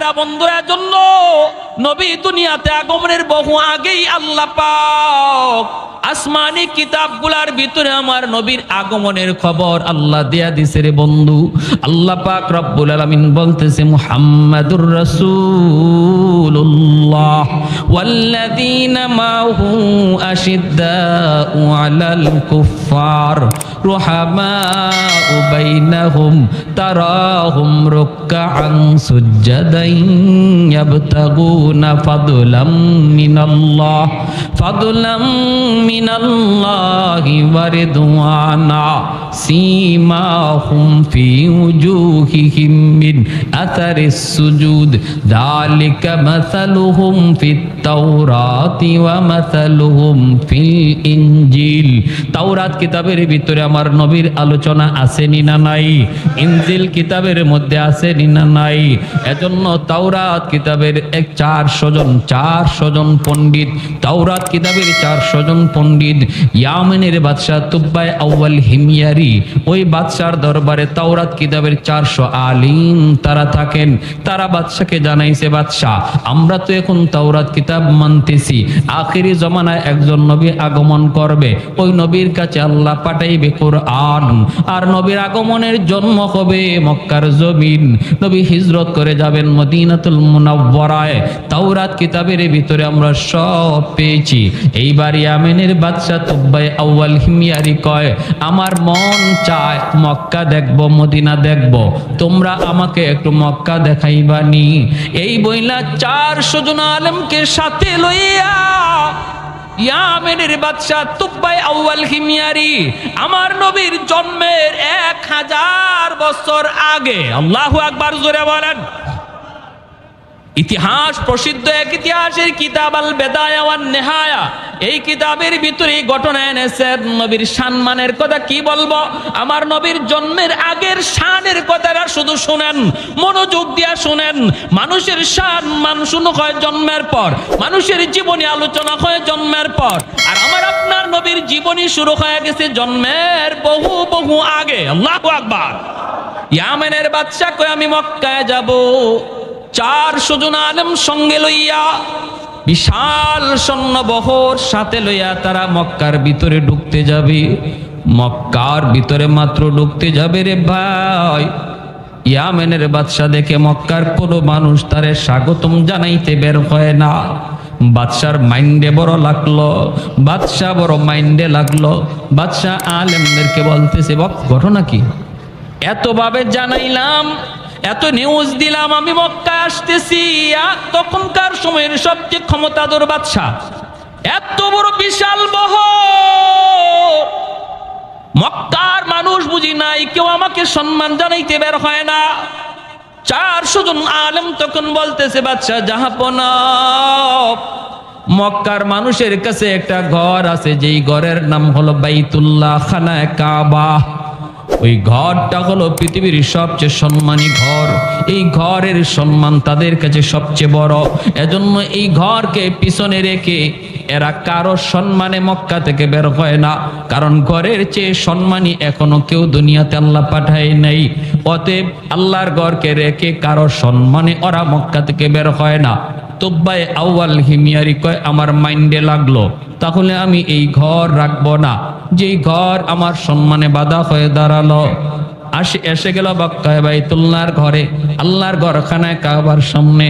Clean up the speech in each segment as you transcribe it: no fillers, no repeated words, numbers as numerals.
ভাইরা বন্ধুরা, জন্য নবী দুনিয়াতে আগমনের বহু আগেই আল্লাহ পাক আসমানি কিতাবগুলার ভিতরে আমার নবীর আগমনের খবর আল্লাহ দেয়া দিছে রে বন্ধু। আল্লাহ পাক রব্বুল আলামিন বলতেছে, মুহাম্মাদুর রাসূলুল্লাহ ওয়াল্লাযীনা মাহু আশিদ্দাউ আলাল কুফফার রুহামাউ বাইনাহুম তারাহুম রুকআন সুজদান ইয়াবতাগুনা ফাদলাম মিনাল্লাহি ওয়া রিদওয়ানা সীমাহুম ফি উজুহিহিম মিন আথারিস সুজুদ যালিকা মাসালুহুম ফিত তাওরাতি ওয়া মাসালুহুম ফিল ইনজিল। তাওরাত কিতাবের ভিতরে আমার নবীর আলোচনা আছে না নাই? ইনজিল কিতাবের মধ্যে আছে না নাই? এজন্য তাওরাত কিতাবের 400 জন পণ্ডিত, তাওরাত কিতাবের 400 জন পণ্ডিত ইয়ামেনের বাদশা তুব্বায় আউয়াল হিময়ারি, ওই বাদশার দরবারে তাওরাত কিতাবের 400 আলিম তারা থাকেন। তারা বাদশাকে জানাইছে, বাদশা আমরা তো এখন তাওরাত কিতাব মানতেছি, আখিরি জমানায় একজন নবী আগমন করবে, ওই নবীর কাছে আল্লাহ পাঠাইবে কোরআন, আর নবীর আগমনের জন্ম হবে মক্কার জমিন, নবী হিজরত করে যাবেন মদিনাতুল মুনাওয়ারায়। তাওরাত কিতাবের ভিতরে আমরা সব পেয়েছি। এইবার ইয়ামেনের বাদশা তুব্বাই আউয়াল হিময়ারি কয়, আমার মন চায় মক্কা দেখব, মদিনা দেখব, তোমরা আমাকে একটু মক্কা দেখাইবানি। এই বইলা 400 জন আলেমকে সাথে লইয়া ইয়ামেনের বাদশা তুব্বাই আউয়াল হিময়ারি আমার নবীর জন্মের 1000 বছর আগে, আল্লাহু আকবার জোরে বলেন, ইতিহাস প্রসিদ্ধ এক ইতিহাসের কিতাব আল বেদায়া ওয়ান নেহায়া, এই কিতাবের ভিতরে ঘটনা এনেছেন নবীর সম্মানের কথা। কি বলবো, আমার নবীর জন্মের আগের শানের কথাটা শুধু শুনেন, মনোযোগ দিয়া শুনেন। মানুষের সম্মান শুরু হয় জন্মের পর, মানুষের জীবনী আলোচনা হয় জন্মের পর, আর আমার আপনার নবীর জীবনী শুরু হয়ে গেছে জন্মের বহু বহু আগে। আল্লাহু আকবার। ইয়ামেনের বাদশা কয়, আমি মক্কায় যাব, 400 জন আলেম সঙ্গে লইয়া, বিশাল সৈন্যবহর সাথে লইয়া তারা মক্কার ভিতরে ঢুকতে যাবে। মক্কার ভিতরে মাত্র ঢুকতে যাবে রে ভাই, ইয়ামেনের বাদশা দেখে মক্কার কোনো মানুষ তারে স্বাগতম জানাইতে বের হয় না। বাদশার মাইন্ডে বড় লাগলো, বাদশা বড় মাইন্ডে লাগলো। বাদশা আলেমদেরকে বলতেছে, ঘটনা কি? এতভাবে জানাইলাম, এত নিউজ দিলাম, আমি মক্কায় আসতেছি, তখনকার সময়ের সবচেয়ে ক্ষমতাধর বাদশা, এত বড় বিশাল বহর, মক্কার মানুষ বুঝি নাই, কেউ আমাকে সম্মান জানাইতে বের হয় না। 400 জন আলেম তখন বলতেছে, বাদশা জাহাপনা, মক্কার মানুষের কাছে একটা ঘর আছে, যেই ঘরের নাম হলো বাইতুল্লাহ, খানায়ে কাবা। ওই ঘরটা হলো পৃথিবীর সবচেয়ে সম্মানী ঘর, এই ঘরের সম্মান তাদের কাছে সবচেয়ে বড়। এজন্য এই ঘরকে পিছনে রেখে এরা কারো সম্মানে মক্কা থেকে বের হয় না, কারণ ঘরের চেয়ে সম্মানী এখনো কেউ দুনিয়াতে আল্লাহ পাঠায় নাই। অতএব আল্লাহর ঘরকে রেখে কারো সম্মানে ওরা মক্কা থেকে বের হয় না। তুব্বাই আউয়াল হিময়ারি কয়, আমার মাইন্ডে লাগলো, তাহলে আমি এই ঘর রাখবো না, যেই ঘর আমার সম্মানে বাধা হয়ে দাঁড়ালো। এসে গেল মক্কায় বাইতুল্লাহর ঘরে, আল্লাহর ঘরখানায় কাবার সামনে।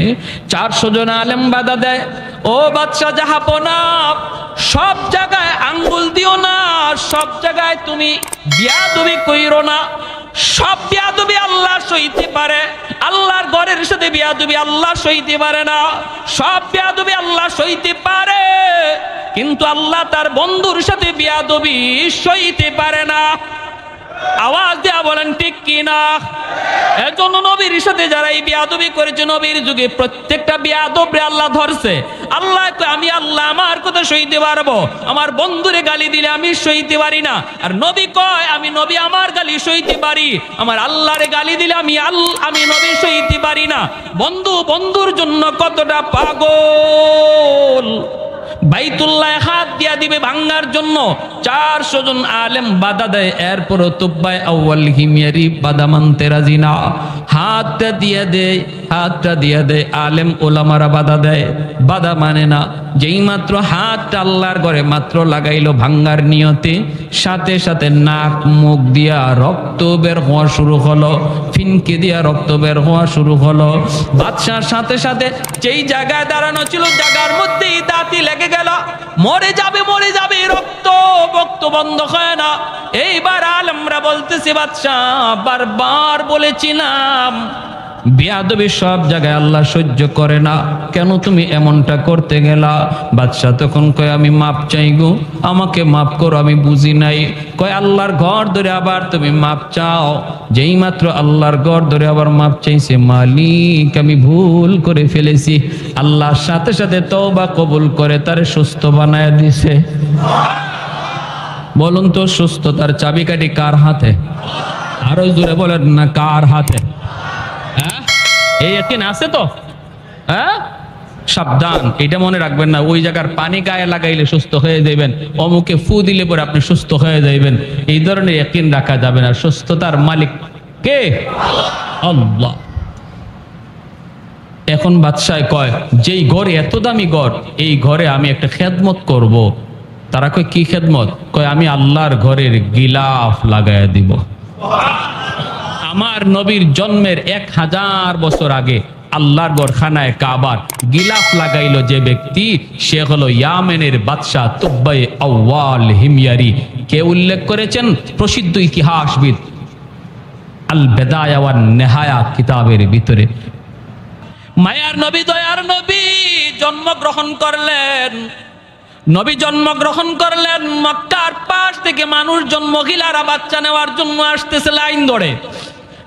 400 জন আলেম বাধা দেয়, ও বাদশা জাহাপনা, সব জায়গায় আঙ্গুল দিও না, সব জায়গায় তুমি বিয়াদবি কইরো না, সব বিয়াদবি আল্লাহ সইতে পারে, আল্লাহর ঘরের সাথে বিয়াদবি আল্লাহ সইতে পারে না। সব বিয়াদবি আল্লাহ সইতে পারে, কিন্তু আল্লাহ তার বন্ধুর সাথে বিয়াদবি সইতে পারে না। আওয়াজ দেয়া বলেন ঠিক কিনা? এজন্য নবীর সাথে যারা এই বিয়াদবি করেছে, নবীর যুগে প্রত্যেকটা বিয়াদবরে আল্লাহ ধরছে। আল্লাহ কয়, আমি আল্লাহ আমার কথা সইতে পারবো, আমার বন্ধুরে গালি দিলে আমি সইতে পারি না। আর নবী কয়, আমি নবী আমার গালি সইতে পারি, আমার আল্লাহরে গালি দিলে আমি নবী সইতে পারি না। বন্ধু বন্ধুর জন্য কতটা পাগল! বাইতুল্লাহ হাত দিয়া দিবে ভাঙ্গার জন্য 400 জন আলেম বাধা দেয়, এরপরও তুব্বাই আউয়াল হিময়ারি বাধা মানতে রাজি না। হাতটা দিয়ে দেয়, হাতটা দিয়ে দেয়। আলেম ওলামারা বাধা দেয়, বাধা মানে না। যেই মাত্র হাতটা আল্লাহর ঘরে মাত্র লাগাইলো ভাঙ্গার নিয়তে, সাথে সাথে নাক মুখ দিয়া রক্ত বের হওয়া শুরু হলো, ফিনকে দিয়া রক্ত বের হওয়া শুরু হলো। বাদশার সাথে সাথে যেই জায়গায় দাঁড়ানো ছিল জায়গার মধ্যেই দাঁতি লেগে গেল, মরে যাবে মরে যাবে, রক্ত বক্ত বন্ধ হয় না। এইবার আলেমরা বলতেছে বাদশাহ বারবার বলেছিলাম বেয়াদবি সব জায়গায় আল্লাহ সহ্য করে না, কেন তুমি এমনটা করতে গেলা? বাদশাহ তখন কয় আমি মাপ চাই গো, আমাকে মাফ করো, আমি বুঝি নাই। কয় আল্লাহর ঘর ধরে আবার তুমি মাপ চাও? যেই মাত্র আল্লাহর ঘর ধরে আবার মাপ চাইছে, মালিক আমি ভুল করে ফেলেছি, আল্লাহর সাথে সাথে তওবা কবুল করে তারে সুস্থ বানায় দিছে। বলুন তো সুস্থতার চাবিকাঠি কার হাতে? আরো জোরে বলেন না, কার হাতে? এই ইয়াকিন আছে তো? হ্যাঁ, সাবধান, এটা মনে রাখবেন না ওই জায়গার পানি গায়ে লাগাইলে সুস্থ হয়ে যাবেন, অমুকে ফু দিলে পরে আপনি সুস্থ হয়ে যাইবেন, এই ধরনের ইয়াকিন রাখা যাবে না। সুস্থতার মালিক কে? আল্লাহ। এখন বাদশাহ কয় যেই ঘরে এত দামি ঘর, এই ঘরে আমি একটা খেদমত করব। তারা কয় কি খেদমত? কয় আমি আল্লাহর ঘরের গিলাফ লাগাইয়া দিব। আমার নবীর জন্মের 1000 বছর আগে আল্লাহর ঘর খানায় কাবার গিলাফ লাগাইলো যে ব্যক্তি, সে হলো ইয়ামেনের বাদশাহ তুব্বাই আউয়াল হিময়ারি। কে উল্লেখ করেছেন? প্রসিদ্ধ ইতিহাসবিদ আল বেদায়া ওয়ান নেহায়া কিতাবের ভিতরে। মায়ার নবী দয়ার নবী জন্মগ্রহণ করলেন। নবী জন্মগ্রহণ করলেন, মক্কার পাশ থেকে মানুষজন মহিলারা বাচ্চা নেওয়ার জন্য আসতেছে লাইন ধরে।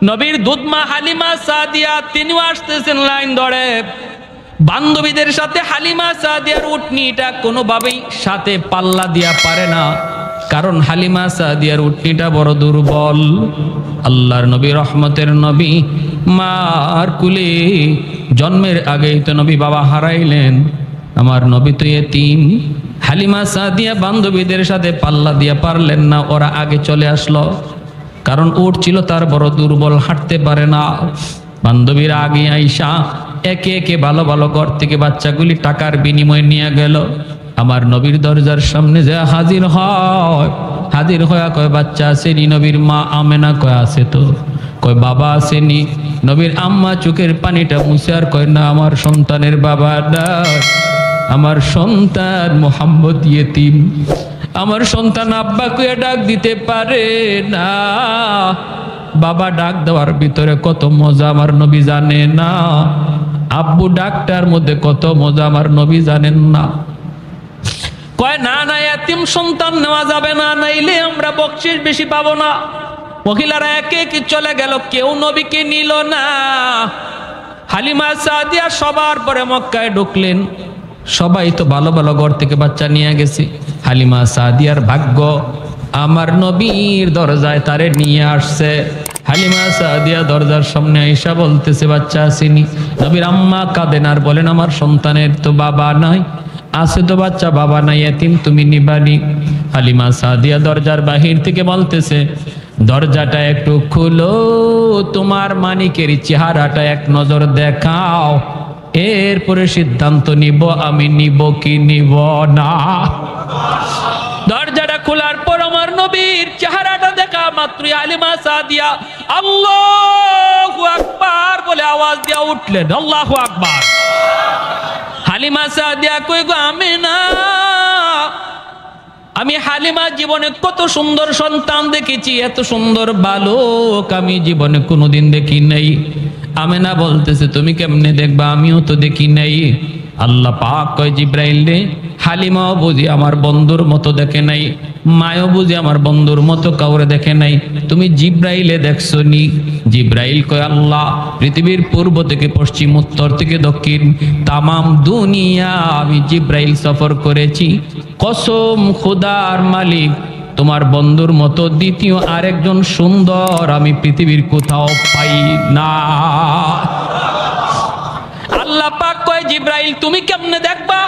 নবীর দুধমা হালিমা সাদিয়া তিনিও আসতেছেন লাইন ধরে। বান্ধবীদের সাথে হালিমা সাদিয়ার উটনিটা কোনোভাবেই সাথে পাল্লা দিয়া পারে না, কারণ হালিমা সাদিয়ার উটনিটা বড় দুর্বল। আল্লাহর নবী রহমতের নবী মার কুলে জন্মের আগেই তো নবী বাবা হারাইলেন। আমার নবী তো এতিম। হালিমা সাদিয়া বান্ধবীদের সাথে পাল্লা দিয়ে পারলেন না, ওরা আগে চলে আসলো, কারণ উট ছিল তার বড় দুর্বল, হাঁটতে পারে না। বান্ধবীরা আগে আইসা একে একে ভালো ভালো ঘর থেকে বাচ্চাগুলি টাকার বিনিময়ে নিয়ে গেল। আমার নবীর দরজার সামনে যে হাজির হয়, হাজির হয়ে কয় বাচ্চা আসেনি? নবীর মা আমেনা কয় আছে তো। কয় বাবা আসেনি? নবীর আম্মা চোখের পানিটা মুছে আর কয় না, আমার সন্তানের বাবা নাই, আমার সন্তান মোহাম্মদ ইয়েতিম, আমার সন্তান আব্বা কইয়া ডাক দিতে পারে না। বাবা ডাক দেওয়ার ভিতরে কত মজা আমার নবী জানে না, আব্বু ডাকটার মধ্যে কত মজা আমার নবী জানেন না। কয় না না, এতিম সন্তান নেওয়া যাবে না, নাইলে আমরা বকশিশ বেশি পাবো না। মহিলারা একে একে চলে গেল, কেউ নবীকে নিল না। হালিমা সাদিয়া সবার পরে মক্কায় ঢুকলেন। সবাই তো ভালো ভালো ঘর থেকে বাচ্চা নিয়ে গেছে, হালিমা সাদিয়ার ভাগ্য আমার নবীর দরজায় তারে নিয়ে আসছে। হালিমা সাদিয়া দরজার সামনে আইসা বলতেছে বাচ্চা আসেনি? নবীর আম্মা কাঁদেন আর বলেন আমার সন্তানের তো বাবা নাই। আছে তো বাচ্চা, বাবা নাই, এতিম, তুমি নিবানি। হালিমা সাদিয়া দরজার বাহির থেকে বলতেছে দরজাটা একটু খুলো, তোমার মানিকের চেহারাটা এক নজর দেখাও, এরপরে সিদ্ধান্ত নিব আমি নিব কি নিব না। দরজাটা খোলার পর আমার নবীর চেহারাটা দেখা মাত্র হালিমা সাদিয়া আল্লাহু আকবার বলে আওয়াজ দিয়া উঠলেন। আল্লাহু আকবার। হালিমা সাদিয়া কই গো আমেনা, আমি হালিমা জীবনে কত সুন্দর সন্তান দেখেছি, এত সুন্দর বালক আমি জীবনে কোনোদিন দেখি নাই। আমেনা বলতেছে তুমি কেমনে দেখবা, আমিও তো দেখি নাই। আল্লাহ পাক কয় জিব্রাইল রে, হালিমাও বুঝি আমার বন্ধুর মতো দেখে নাই, মায়ও বুঝি আমার বন্ধুর মতো কাউরে দেখে নাই, তুমি জিব্রাইলে দেখছো নি? জিব্রাইল কয় আল্লাহ পৃথিবীর পূর্ব থেকে পশ্চিম, উত্তর থেকে দক্ষিণ, তামাম দুনিয়া আমি জিব্রাইল সফর করেছি। কসম খোদার মালিক, তোমার বন্ধুর মতো দ্বিতীয় আরেকজন সুন্দর আমি পৃথিবীর কোথাও পাই না। আল্লাহ পাক কয় জিব্রাইল তুমি কেমনে দেখবা,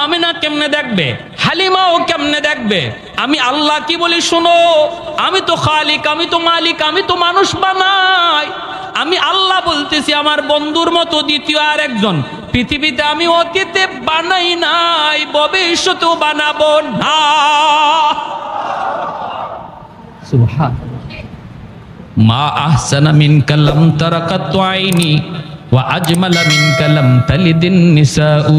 আমিনা কেমনে দেখবে, হালিমাও কেমনে দেখবে? আমি আল্লাহ কি বলি শুনো, আমি তো খালিক, আমি তো মালিক, আমি তো মানুষ বানাই। আমি আল্লাহ বলতেছি আমার বন্ধুর মতো দ্বিতীয় আর একজন পৃথিবীতে আমি অতীতে বানাই নাই, ভবিষ্যতেও বানাবো না। মা আহসানা মিনকা লাম তারা কাত্তু আইনি ওয়া আজমালা মিনকা লাম তালিদিন নিসাউ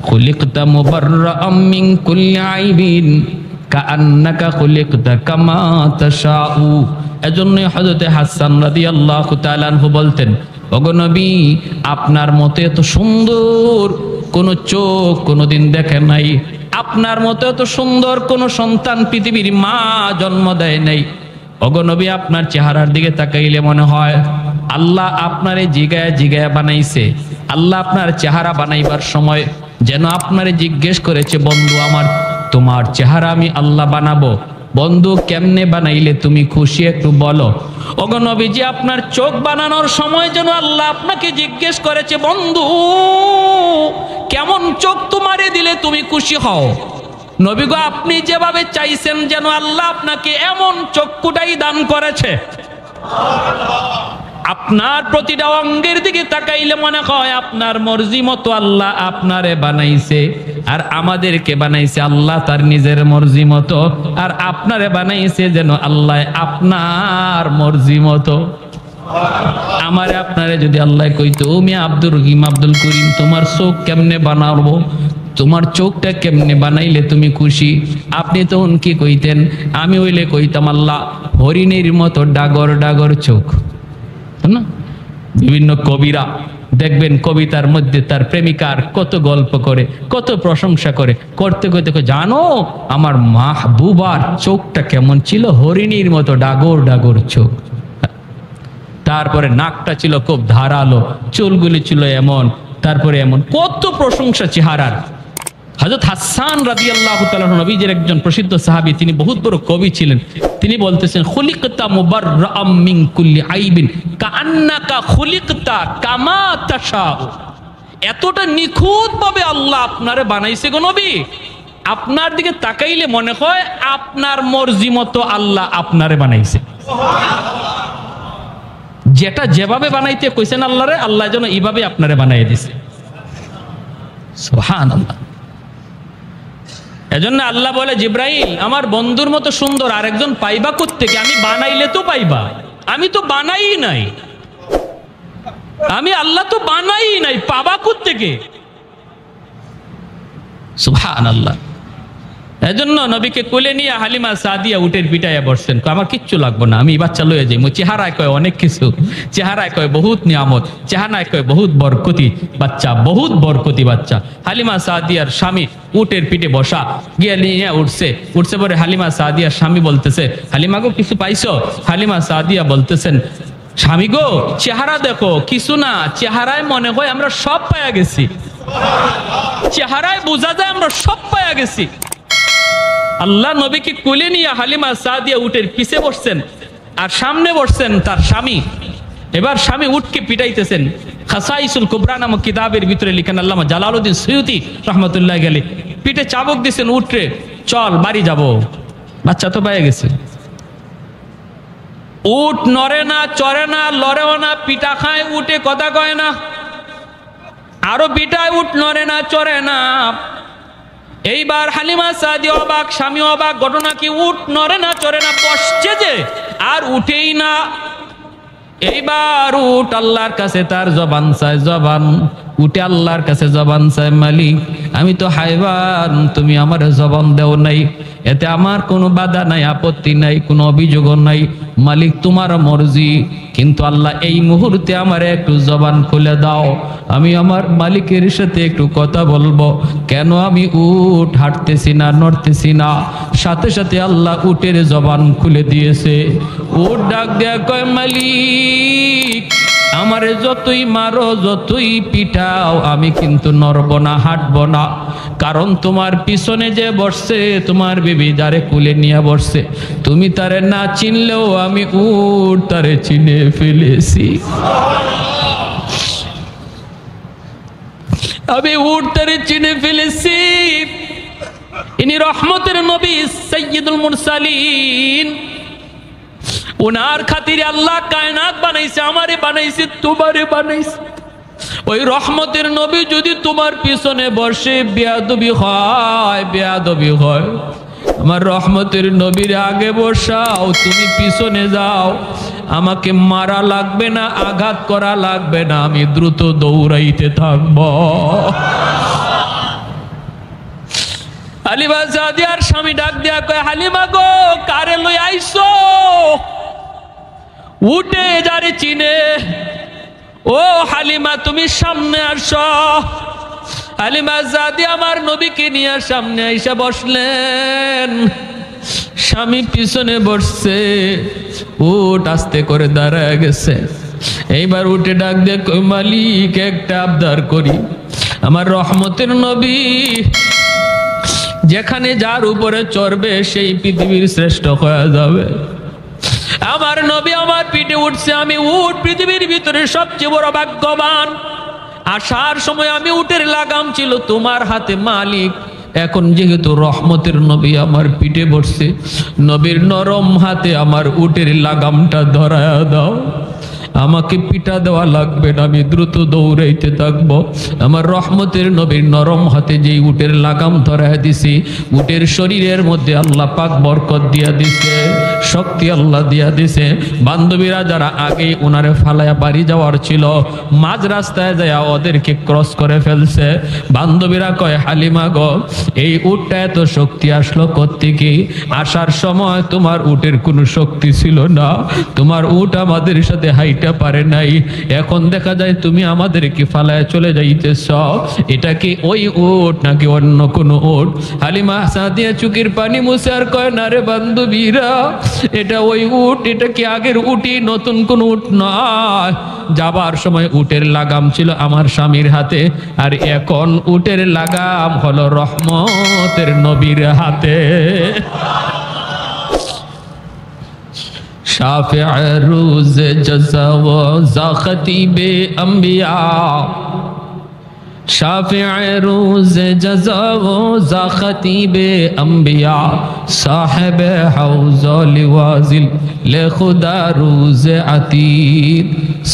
খুলিকতা মুবাররাআম মিন কুল্লি আইবিন কাআন্নাকা খুলিকতা কামা তাশাউ। এজন্য হযরত হাসান রাদিয়াল্লাহু তাআলা আনহু বলতেন, ওগো নবী, আপনার মতো এত সুন্দর কোন চোখ কোনদিন দেখে নাই, আপনার মতো এত সুন্দর কোন সন্তান পৃথিবীর মা জন্ম দেয় নাই। ওগো নবী, আপনার চেহারার দিকে তাকাইলে মনে হয় আল্লাহ আপনারে জিগায় জিগায় বানাইছে। আল্লাহ আপনার চেহারা বানাইবার সময় যেন আপনারে জিজ্ঞেস করেছে, বন্ধু আমার, তোমার চেহারা আমি আল্লাহ বানাবো, বন্ধু কেমনে বানাইলে তুমি খুশি একটু বলো। ওগো নবীজি, আপনার চোখ বানানোর সময় যেন আল্লাহ আপনাকে জিজ্ঞেস করেছে, বন্ধু কেমন চোখ তোমারে দিলে তুমি খুশি হও। নবী গো, আপনি যেভাবে চাইছেন যেন আল্লাহ আপনাকে এমন চক্ষুটাই দান করেছে। আপনার প্রতিটা অঙ্গের দিকে তাকাইলে মনে হয় আপনার মর্জি মতো আল্লাহ আপনারে বানাইছে, আর আমাদেরকে বানাইছে আল্লাহ তার নিজের মর্জি মতো, আর আপনারে বানাইছে যেন আল্লাহ আপনার মর্জি মতো। আমারে আপনারে যদি আল্লাহ কইতো, আমি আব্দুর রহিম আব্দুল করিম, তোমার চোখ কেমনে বানাবো, তোমার চোখটা কেমনে বানাইলে তুমি খুশি, আপনি তখন কি কইতেন? আমি হইলে কইতাম, আল্লাহ হরিণের মতো ডাগর ডাগর চোখ। না, বিভিন্ন কবিরা দেখবেন কবিতার মধ্যে তার প্রেমিকার কত গল্প করে, কত প্রশংসা করে, করতে করতে জানো আমার মাহবুবার চোখটা কেমন ছিল, হরিণীর মতো ডাগর ডাগর চোখ। তারপরে নাকটা ছিল খুব ধারালো, চুলগুলি ছিল এমন, তারপরে এমন কত প্রশংসা চেহারার। হযরত হাসান রাদিয়াল্লাহু তাআলা নবীজির একজন প্রসিদ্ধ সাহাবী, তিনি বহুত বড় কবি ছিলেন। তিনি বলতেছেন, খুলিকতা মুবাররাআম মিন কুল্লি আইবিন কাআন্নাকা খুলিকতা কামা তাশাউ। এতটা নিখুঁত ভাবে আল্লাহ আপনারে বানাইছে গো নবী, আপনার দিকে তাকাইলে মনে হয় আপনার মর্জি মতো আল্লাহ আপনারে বানাইছে। যেটা যেভাবে বানাইতে কইছেন আল্লাহরে, আল্লাহ যেন এইভাবে আপনারে বানাইয়ে দিছে। সুবহানাল্লাহ। এজন্য আল্লাহ বলে, জিব্রাইল আমার বন্ধুর মতো সুন্দর আরেকজন পাইবা কোত্থেকে? আমি বানাইলে তো পাইবা, আমি তো বানাই নাই, আমি আল্লাহ তো বানাই নাই, পাবা কোত্থেকে? সুবহানাল্লাহ। এজন্য নবীকে কোলে নিয়ে হালিমা সাদিয়া উটের পিটাইয়া বসছেন, আমার কিচ্ছু লাগবো না, আমি বাচ্চা লয়ে যাই। চেহারায় কয় অনেক কিছু, চেহারায় কয় বহুত নিয়ামত, চেহারায় কয় বহুত বরকতি বাচ্চা, বহুত বরকতি বাচ্চা। হালিমা সাদিয়ার স্বামী উটের পিঠে বসা, গিয়ে নিয়ে উঠছে পরে হালিমা সাদিয়ার স্বামী বলতেছে, হালিমা গো কিছু পাইছো? হালিমা সাদিয়া বলতেছেন, স্বামী গো চেহারা দেখো, কিছু না, চেহারায় মনে হয় আমরা সব পাইয়া গেছি, চেহারায় বোঝা যায় আমরা সব পাইয়া গেছি। আল্লাহ নবীকে কোলে নিয়ে হালিমা সাদিয়া উটের পিছে বসছেন, আর সামনে বসছেন তার স্বামী। এবার স্বামী উটকে পিটাইতেছেন। খাসাইসুল কুবরা নামক কিতাবের ভিতরে লিখেন আল্লামা জালালউদ্দিন সুয়ুতি রহমতুল্লাহ আলাইহি, পিঠে চাবুক দিছেন, উঠরে চল বাড়ি যাব, বাচ্চা তো পাইয়া গেছে। উট নড়ে না, চড়ে না, লড়েও না, পিটা খায়, উঠে কথা কয় না, আরো পিটায়, উট নড়ে না, চড়ে না। এইবার হালিমা সাদিয়া অবাক, স্বামী অবাক, ঘটনা কি? উট নড়ে না, চড়ে না, বসছে যে আর উঠেই না। এইবার উট আল্লাহর কাছে তার জবান চায়, জবান উঠে আল্লাহর কাছে জবান চায়, মালিক আমি তো হায়ওয়ান, তুমি আমার জবান দেও নাই, এতে আমার কোনো বাধা নাই, আপত্তি নাই, কোনো অভিযোগ নাই, মালিক তোমার মর্জি, কিন্তু আল্লাহ এই মুহূর্তে আমার একটু জবান খুলে দাও, আমি আমার মালিকের সাথে একটু কথা বলবো। কেন? আমি উট হাঁটতেছি না, নড়তেছি না। সাথে সাথে আল্লাহ উটের জবান খুলে দিয়েছে। উট ডাক দেয়া কয়, মালিক আমারে যতই মারো, যতই পিটাও, আমি কিন্তু নড়ব না, হাঁটবো না, কারণ তোমার পিছনে যে বসছে, তোমার বিবি যারে কুলে নিয়ে বসছে, তুমি তারে না চিনলেও আমি উট তারে চিনে ফেলেছি, আমি উট তারে চিনে ফেলেছি। ইনি রহমতের নবী সাইয়্যিদুল মুরসালিন, উনার খাতিরে আল্লাহ কায়নাত বানাইছে, আমারে বানাইছে, তোমারে বানাইছে। ওই রহমতের নবী যদি তোমার পিছনে বসে বেয়াদবি হয়, বেয়াদবি হয়, আমার রহমতের নবীর আগে বসাও, তুমি পিছনে যাও, আমাকে মারা লাগবে না, আঘাত করা লাগবে না, আমি দ্রুত দৌড়াইতে থাকব। হালিমা সাদিয়ার স্বামী ডাক দিয়া কয়, হালিমা গো, কারে লই আইছো? উঠে যারে চিনে। ও হালিমা, তুমি সামনে আসো। হালিমা সাদিয়া আমার নবীকে নিয়ে সামনে আইসা বসলেন। স্বামী পিছনে বসছে, উট আস্তে করে দাঁড়ায় গেছে। এইবার উঠে ডাক দিয়ে কই, মালিক একটা আবদার করি, আমার রহমতের নবী যেখানে যার উপরে চড়বে সেই পৃথিবীর শ্রেষ্ঠ হয়ে যাবে। আমার নবী আমার পিঠে উঠছে, আমি উট পৃথিবীর ভিতরে সবচেয়ে বড় ভাগ্যবান। আসার সময় আমি উটের লাগাম ছিল তোমার হাতে মালিক, এখন যেহেতু রহমতের নবী আমার পিঠে বসছে, নবীর নরম হাতে আমার উটের লাগামটা ধরায়া দাও, আমাকে পিঠা দেওয়া লাগবে না, আমি দ্রুত দৌড়াইতে থাকবো। আমার রহমতের নবীর নরম হাতে যেই উটের লাগাম ধরায় দিছি, উটের শরীরের মধ্যে আল্লাহ পাক বরকত দিয়া দিছে, শক্তি আল্লাহ দিয়া দিছে। বান্ধবীরা যারা আগে ওনারে ফালায়া বাড়ি যাওয়ার ছিল, মাঝ রাস্তায় যায় ওদেরকে ক্রস করে ফেলছে। বান্ধবীরা কয়, হালিমা গো, এই উটটা এত শক্তি আসলো কোত্থেকে? আসার সময় তোমার উটের কোনো শক্তি ছিল না, তোমার উট আমাদের সাথে হাইটা পারে নাই, এখন দেখা যায় তুমি আমাদেরকে ফালায় চলে যাইতেছ, এটা কি ওই উট নাকি অন্য কোন উট? হালিমা সাদিয়া চুকির পানি মুছে আর কয়, না রে বান্ধবীরা, এটা ওই উট, এটা কি আগের উটি, নতুন কোন উট নয়। যাবার সময় উটের লাগাম ছিল আমার স্বামীর হাতে, আর এখন উটের লাগাম হলো রহমতের নবীর হাতে। शाफ़िअ रूज़ जज़ा व ज़ा ख़तीबे अंबिया, शाफ़िअ रूज़ जज़ा व ज़ा ख़तीबे अंबिया, साहिब हौज़ लिवाज़िल ले खुदा रूज़ अतीद,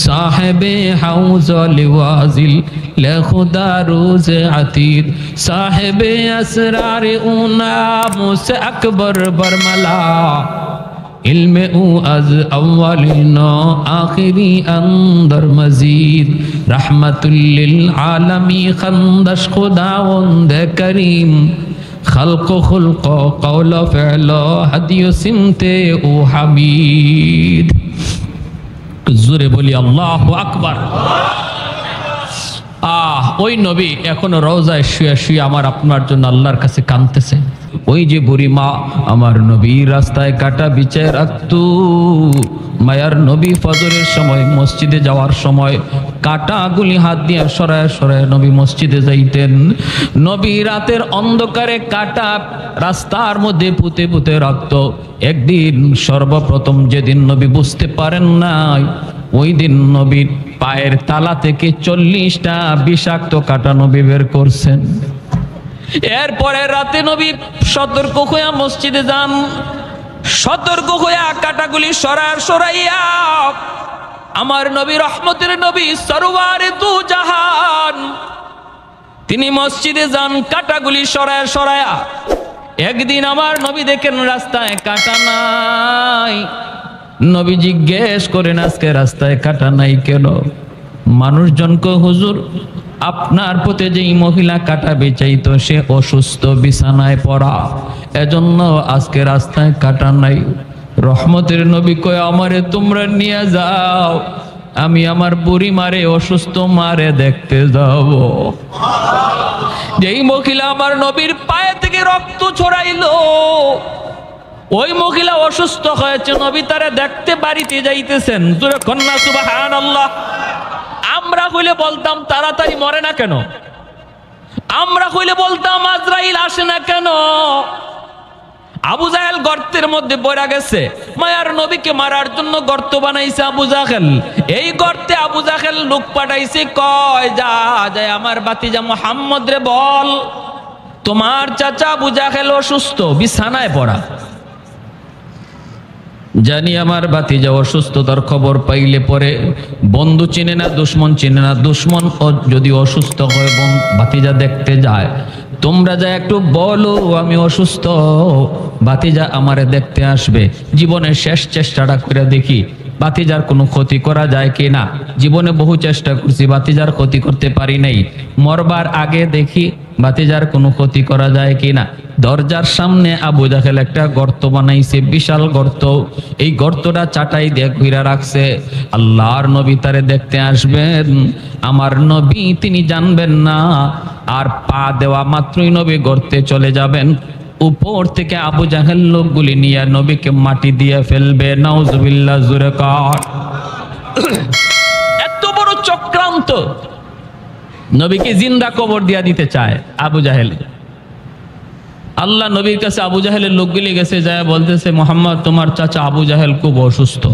साहिब हौज़ लिवाज़िल ले खुदा रूज़ अतीद, साहिब असरार ऊना मुझसे अकबर बरमला, इल्मे ऊ अज अव्वलिनो आखिरी अंदर मजीद, रहमतुल्लिल आलमी खंदश खुदावंद करीम, खल्को खुल्को कौलो फ़िलो हदियो सिमते ऊ हमीद। जोरे बोली अल्लाहु अकबर। ওই নবী এখনো রওজায় শুয়ে শুয়ে আমার আপনার জন্য আল্লাহর কাছে কাঁদতেছে। ওই যে বুড়ি মা আমার নবী রাস্তায় কাটা বিছায় রাখতো, মায়ার নবী ফজরের সময় মসজিদে যাওয়ার সময় কাটাগুলি হাত দিয়ে সরায় সরায় নবী মসজিদে যাইতেন। নবী রাতের অন্ধকারে কাটা রাস্তার মধ্যে পুঁতে পুঁতে রাখতো। একদিন সর্বপ্রথম যেদিন নবী বুঝতে পারেন নাই, ওই দিন নবীর পায়ের তালা থেকে 40টা বিষাক্ত কাটা নবী বের করছেন। এরপরে রাতে নবী সতর্ক হইয়া মসজিদে যান, সতর্ক হইয়া কাটাগুলি সরাইয়া আমার নবী রহমতের নবী সরওয়ারে দু জাহান তিনি মসজিদে যান কাটাগুলি সরাইয়া। একদিন আমার নবী দেখেন রাস্তায় কাটা নাই। নবী জিজ্ঞেস করেন, আজকে রাস্তায় কাটা নাই কেন? মানুষজনকে, হুজুর আপনার প্রতি যেই মহিলা কাটা বেচাইতো সে অসুস্থ, বিছানায় পড়া, এজন্য আজকে রাস্তায় কাটা নাই। রহমতের নবী কয়, আমারে তোমরা নিয়ে যাও, আমি আমার বুড়ি মারে, অসুস্থ মারে দেখতে যাব। যেই মহিলা আমার নবীর পায়ে থেকে রক্ত ছড়াইলো, ওই মহিলা অসুস্থ হয়েছে, নবী তারে দেখতে বাড়িতে যাইতেছেন। জোরে কন্যা সুবহানাল্লাহ। আমরা হইলে বলতাম তাড়াতাড়ি মরে না কেন? আমরা হইলে বলতাম আজরাইল আসে না কেন? আবু জাহেল গর্তের মধ্যে পড়ে গেছে, মায়ার নবীকে মারার জন্য গর্ত বানাইছে আবু জাহেল। এই গর্তে আবু জাহেল লোক পাঠাইছে, কয় যা যায় আমার বাতিজা মুহাম্মদ রে বল তোমার চাচা আবু জাহেল অসুস্থ, বিছানায় পড়া। জানি আমার ভাতিজা অসুস্থতার খবর পাইলে পরে বন্ধু চিনে না, দুশ্মন চিনে না। দুশ্মন যদি অসুস্থ হয় ভাতিজা দেখতে যায়, তোমরা যা একটু বলো আমি অসুস্থ, ভাতিজা আমারে দেখতে আসবে। জীবনের শেষ চেষ্টাটা করে দেখি ভাতিজার কোনো ক্ষতি করা যায় কি না। জীবনে বহু চেষ্টা করছি, ভাতিজার ক্ষতি করতে পারি নাই। মরবার আগে দেখি ভাতিজার কোনো ক্ষতি করা যায় কি না। দরজার সামনে আবু জাহেল একটা গর্ত বানাইছে, বিশাল গর্ত। এই গর্তটা চাটাই দিয়ে ঘুরা রাখছে। আল্লাহর নবী তারে দেখতে আসবেন, আমার নবী তিনি জানবেন না। আর পা দেওয়া মাত্রই নবী গর্তে চলে যাবেন। উপর থেকে আবু জাহেল লোকগুলি নিয়ে নবীকে মাটি দিয়ে ফেলবে। নাউজুবিল্লাহ, জোরে কর। এত বড় চক্রান্ত, নবীকে জিন্দা কবর দিয়া দিতে চায় আবু জাহেল। আল্লাহ নবীর কাছে আবু জাহেলের লোকগুলি গেছে, যায় বলতেছে মুহাম্মদ তোমার চাচা আবু জাহেল খুব অসুস্থ।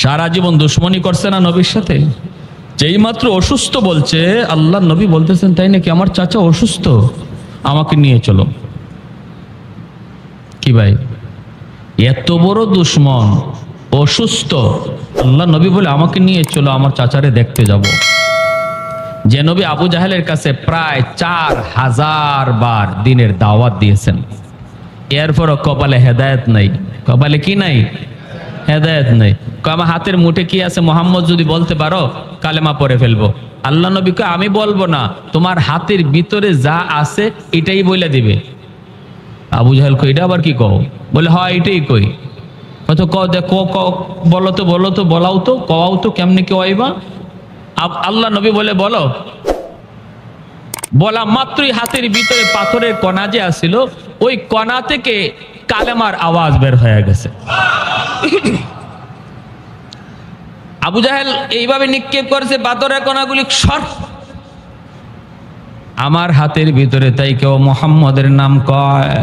সারা জীবন দুশ্মনী করছে না নবীর সাথে, যেই মাত্র অসুস্থ বলছে আল্লাহ নবী বলতেছেন তাই নাকি, আমার চাচা অসুস্থ, আমাকে নিয়ে চলো। কি ভাই, এত বড় দুশ্মন অসুস্থ, আল্লাহ নবী বলে আমাকে নিয়ে চলো, আমার চাচারে দেখতে যাব। যে নবী আবু জাহেলের কাছে প্রায় 4000 বার দিনের দাওয়াত দিয়েছেন, এরপরও কপালে হেদায়েত নাই। কপালে কি নাই? হেদায়েত নাই। আমার হাতের মুঠে কি আছে মোহাম্মদ যদি বলতে পারো কালেমা পড়ে ফেলবো। আল্লাহ নবীকে আমি বলবো না, তোমার হাতের ভিতরে যা আছে এটাই বলে দিবে। আবু জাহেল কই, এটা আবার কি কও? বলে হয় এটাই কই। হয়তো ক দেখো, বলো তো বলাও তো, কও তো কেমনে কেউ আইবা। আল্লাহ নবী বলে বলো। বলা মাত্রই হাতের ভিতরে পাথরের কণা যে আসছিল, ওই কণা থেকে কালেমার আওয়াজ বের হয়ে গেছে। আবু জাহেল এইভাবে নিক্ষেপ করেছে পাথরের কণাগুলি, সর। আমার হাতের ভিতরে তাই কেউ মোহাম্মদের নাম কয়।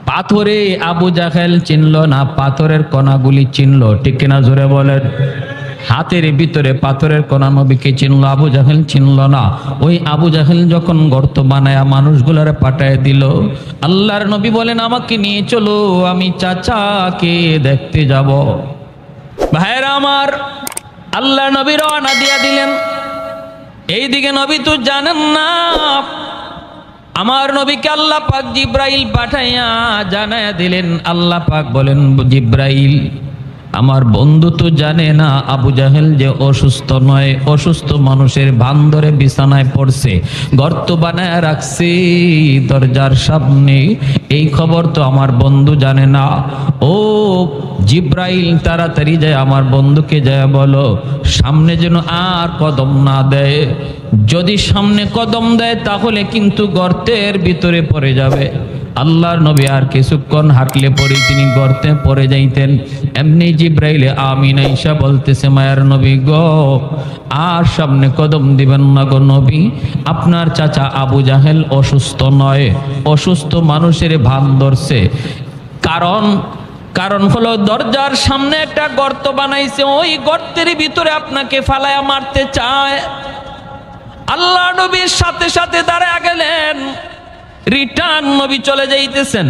পাথরে আবু জাহেল চিনল না, পাথরের কণাগুলি চিনল। ঠিক কিনা জোরে বলেন। হাতের ভিতরে পাথরের কণা নবীকে চিনল, আবু জাহেল চিনল না। ওই আবু জাহেল যখন গর্ত বানায় মানুষগুলারে পাঠায় দিল, আল্লাহর নবী বলেন আমাকে নিয়ে চলো, আমি চাচাকে দেখতে যাব। ভাইরা আমার, আল্লাহ নবী রওনা দিয়া দিলেন। এইদিকে নবী তো জানেন না, আমার নবীকে আল্লাহ পাক জিব্রাইল পাঠাইয়া জানায়া দিলেন। আল্লাহ পাক বলেন জিব্রাইল, আমার বন্ধু তো জানে না আবু জাহেল যে অসুস্থ নয়, অসুস্থ মানুষের ভান ধরে বিছানায় পড়ছে, গর্ত বানায় রাখছে দরজার সামনে, এই খবর তো আমার বন্ধু জানে না। ও জিব্রাইল, তাড়াতাড়ি যায় আমার বন্ধুকে যায় বলো সামনে যেন আর কদম না দেয়। যদি সামনে কদম দেয় তাহলে কিন্তু গর্তের ভিতরে পড়ে যাবে। আল্লাহর নবী আর কিছুক্ষণ হাঁটলে পরে তিনি গর্তে পড়ে যাইতেন। এমনি জিব্রাইলে আমিন আয়েশা বলতেছে, মায়ার নবী গো, আর সামনে কদম দিবেন না গো নবী, আপনার চাচা আবু জাহেল অসুস্থ নয়, অসুস্থ মানুষের ভান ধরছে। কারণ হলো দরজার সামনে একটা গর্ত বানাইছে, ওই গর্তের ভিতরে আপনাকে ফালায়া মারতে চায়। আল্লাহ নবীর সাথে সাথে দাঁড়ায় গেলেন। রিটার্ন নবী চলে যাইতেছেন।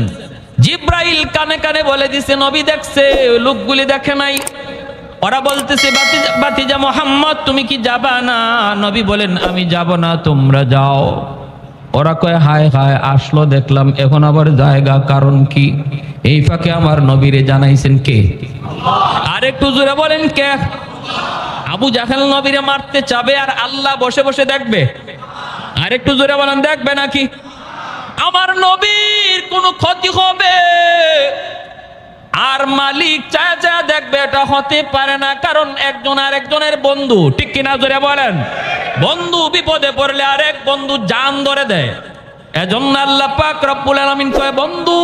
জিব্রাইল কানে কানে বলে দিছে নবী দেখছে, লোকগুলি দেখে নাই। ওরা বলতেছে ভাতিজা মুহাম্মদ তুমি কি যাবা না? নবী বলেন আমি যাব না, তোমরা যাও। ওরা কয় হায় হায়, আসলো দেখলাম, এখন আবার জায়গা, কারণ কি? এই ফাঁকে আমার নবীরে জানাইছেন কে? আর একটু জোরে বলেন কে? আবু জাহেল নবীরে মারতে চাবে আর আল্লাহ বসে বসে দেখবে। আর একটু জোরে বলেন, দেখবে নাকি? আমার নবীর কোনো ক্ষতি হবে আর মালিক চায় চায় দেখবে, এটা হতে পারে না। কারণ একজন আর একজনের বন্ধু, ঠিক কিনা জোরে বলেন? বন্ধু বিপদে পড়লে আরেক বন্ধু জান ধরে দেয়। এজন্য আল্লাহ পাক রব্বুল আলামিন কয় বন্ধু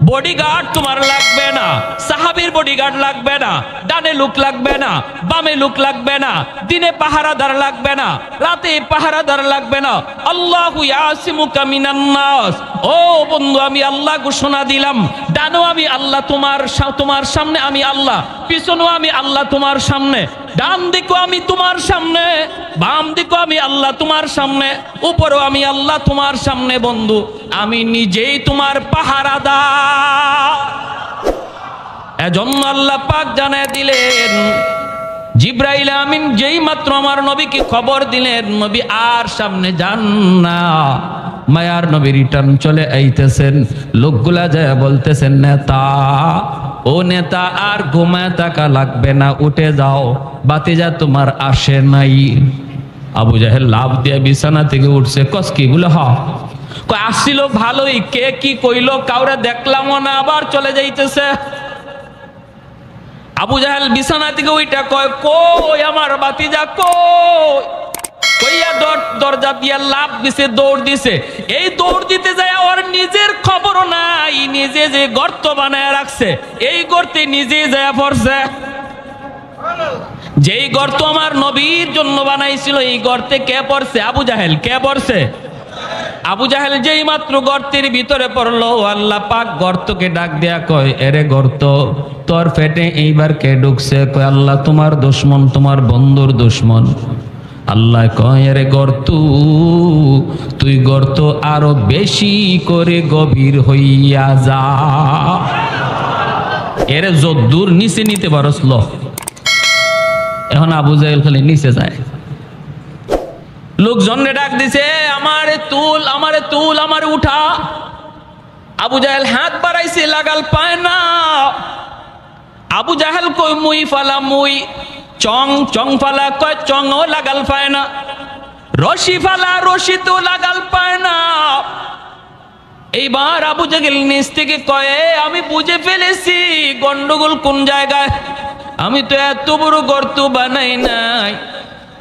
বডিগার্ড তোমার লাগবে না, সাহাবীর বডিগার্ড লাগবে না, ডানে লোক লাগবে না, বামে লোক লাগবে না, দিনে পাহারাদার লাগবে না, রাতে পাহারাদার লাগবে না। আল্লাহু ইয়াসিমুকা মিনান নাস, ও ও বন্ধু, আমি আল্লাহ ঘোষণা দিলাম, ডানো আমি আল্লাহ তোমার সামনে, আমি আল্লাহ পিছনেও আমি আল্লাহ তোমার সামনে, ডান দিকেও আমি তোমার সামনে, বাম দিকেও আমি আল্লাহ তোমার সামনে, উপরেও আমি আল্লাহ তোমার সামনে। বন্ধু, আমি নিজেই তোমার পাহারাদার। এজন্য আল্লাহ পাক জানায় দিলেন, জিব্রাইল আমিন যেই মাত্র আমার নবীকে খবর দিলেন, নবী আর সামনে যান না, মায়ার নবী রিটার্ন চলে আইতেছেন। লোকগুলা যায় বলতেছেন, নেতা, ও নেতা, আর ঘুমায় থাকা লাগবে না, উঠে যাও, বাতিজা তোমার আসে নাই। আবু জাহেল লাভ দিয়ে বিছানা থেকে উঠছে। কস কি বলে? হ আসছিল ভালোই, কে কি কইলো কাউরে দেখলামও না, আবার চলে যাইতেছে। আবু জাহেল বিছানা থেকে ওইটা কয়, কই আমার বাতিজা কই? কইয়া দরজা দিয়া লাভ দিছে, দৌড় দিছে। এই দৌড় দিতে যায় ওর নিজের খবরও নাই, নিজে যে গর্ত বানায় রাখছে এই গর্তে নিজে যায় পড়ছে। যেই গর্ত আমার নবীর জন্য বানাইছিল এই গর্তে কে পড়ছে? আবু জাহেল। কে পড়ছে? আবু জাহেল যেই মাত্র গর্তের ভিতরে পড়লো, আল্লাহ পাক গর্তকে ডাক দেয়া কয়, এরে গর্ত, তোর পেটে এইবার কে ঢুকছে? কয়, আল্লাহ তোমার দুশমন, তোমার বন্ধুর দুশমন। আল্লাহ কয়, এরে গর্ত, তুই গর্ত আরো বেশি করে গভীর হইয়া যা, এরে যদ্দূর নিচে নিতে পারস ল। এখন আবু জাহেল খালি নিচে যায়। লোকজনে ডাক দিছে, আমারে তুল, আমারে তুল, আমারে উঠা। আবু জাহেল হাত বাড়াইছে, লাগাল পায় না। আবু জাহেল কই, মুই ফালা, মুই চং ফালা, কয় চংও লাগাল পায় না। রশি ফালা, রশি তো লাগাল পায় না। এইবার আবু জাহেল নিচ থেকে কয়, আমি বুঝে ফেলেছি গন্ডগোল কোন জায়গায়। আমি তো এত বড় গর্ত বানাই নাই,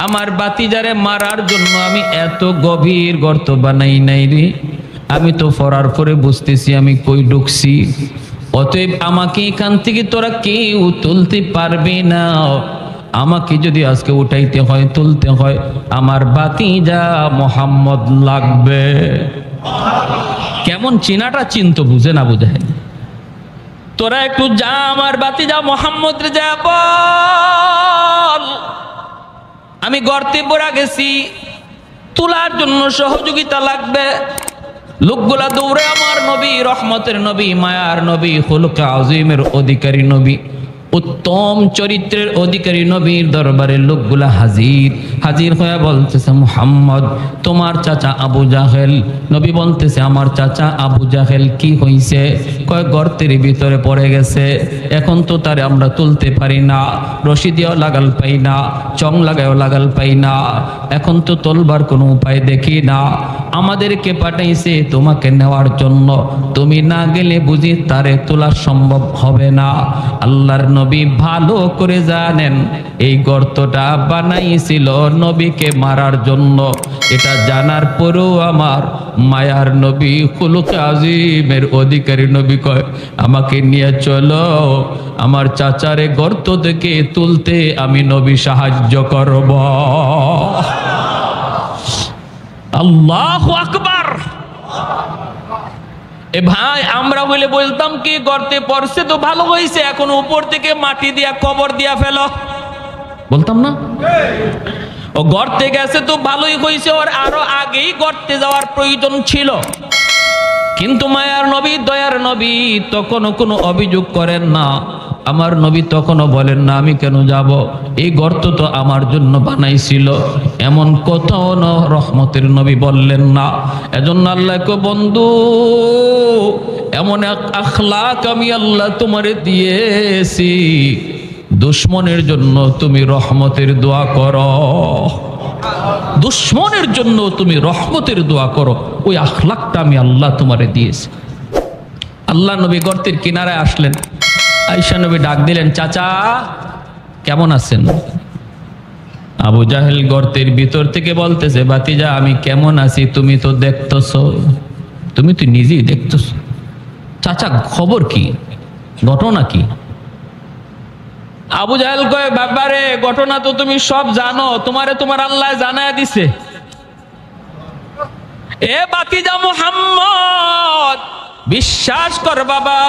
আমার বাতিজারে মারার জন্য আমি এত গভীর গর্ত বানাই নাই রে। আমি তো ফরার পরে বুঝতেছি আমি কই ঢুকছি। অতএব আমাকে এখান থেকে তোরা কেউ তুলতে পারবে না। আমাকে যদি আজকে উঠাইতে হয়, তুলতে হয়, আমার বাতিজা মোহাম্মদ লাগবে। কেমন চিনাটা চিন্ত বুঝে না বুঝে? তোরা একটু যা, আমার বাতিজা মোহাম্মদ রে যা বল, আমি গর্তে পড়া গেছি, তোলার জন্য সহযোগিতা লাগবে। লোকগুলা দৌড়ে আমার নবী, রহমতের নবী, মায়ার নবী, খুলুকে আযীমের অধিকারী নবী, উত্তম চরিত্রের অধিকারী নবীর দরবারে লোকগুলা হাজির হয়ে বলতেছে, মুহাম্মদ, তোমার চাচা আবু জাহেল। নবী বলতেছে, আমার চাচা আবু জাহেল কি হইছে? কয়, গর্তের ভিতরে পড়ে গেছে, এখন তো তারে আমরা তুলতে পারি না, রশি দিয়েও লাগাল পাই না, চং লাগায়ও লাগাল পাই না, এখন তো তোলবার কোনো উপায় দেখি না। আমাদেরকে পাঠাইছে তোমাকে নেওয়ার জন্য, তুমি না গেলে বুঝি তারে তোলা সম্ভব হবে না। আল্লাহর নবী ভালো করে জানেন এই গর্তটা বানাইছিল নবীকে মারার জন্য। এটা জানার পরেও আমার মায়ার নবী, খুলুকে আযীমের অধিকারী নবী কয়, আমাকে নিয়ে চলো, আমার চাচারে গর্ত থেকে তুলতে আমি নবী সাহায্য করব। আল্লাহু আকবার। এ ভাই, আমরা বলে বলতাম কি, গর্তে পড়ছে তো ভালো হয়েছে, এখন উপর থেকে মাটি দিয়া কবর দিয়া ফেলো, বলতাম না? ও গর্তে গেছে তো ভালোই হয়েছে, ওর আরো আগেই গর্তে যাওয়ার প্রয়োজন ছিল। কিন্তু মায়ার নবী, দয়ার নবী তখনও কোনো অভিযোগ করেন না। আমার নবী তখনও বলেন না আমি কেন যাব, এই গর্ত তো আমার জন্য বানাইছিল, এমন কোথাও রহমতের নবী বললেন না। এজন্য আল্লাহকে, বন্ধু, এমন এক আখলাক আমি আল্লাহ তোমারে দিয়েছি, দুশ্মনের জন্য তুমি রহমতের দোয়া করো, দুশ্মনের জন্য তুমি রহমতের দোয়া করো, ওই আখলাকটা আমি আল্লাহ তোমারে দিয়েছি। আল্লাহ নবী গর্তের কিনারায় আসলেন, আয়েশা নবী ডাক দিলেন, চাচা কেমন আছেন? আবু জাহেল গর্তের ভিতর থেকে বলতেছে, বাতিজা আমি কেমন আছি তুমি তো দেখতেছো, তুমি তো নিজেই দেখতেছো, চাচা খবর কি, ঘটনা কি? আবু জাহেল কয়, বাবারে ঘটনা তো তুমি সব জানো, তোমারে তোমার আল্লাহ জানায় দিছে। এ বাতিজা মুহাম্মদ, বিশ্বাস কর বাবা,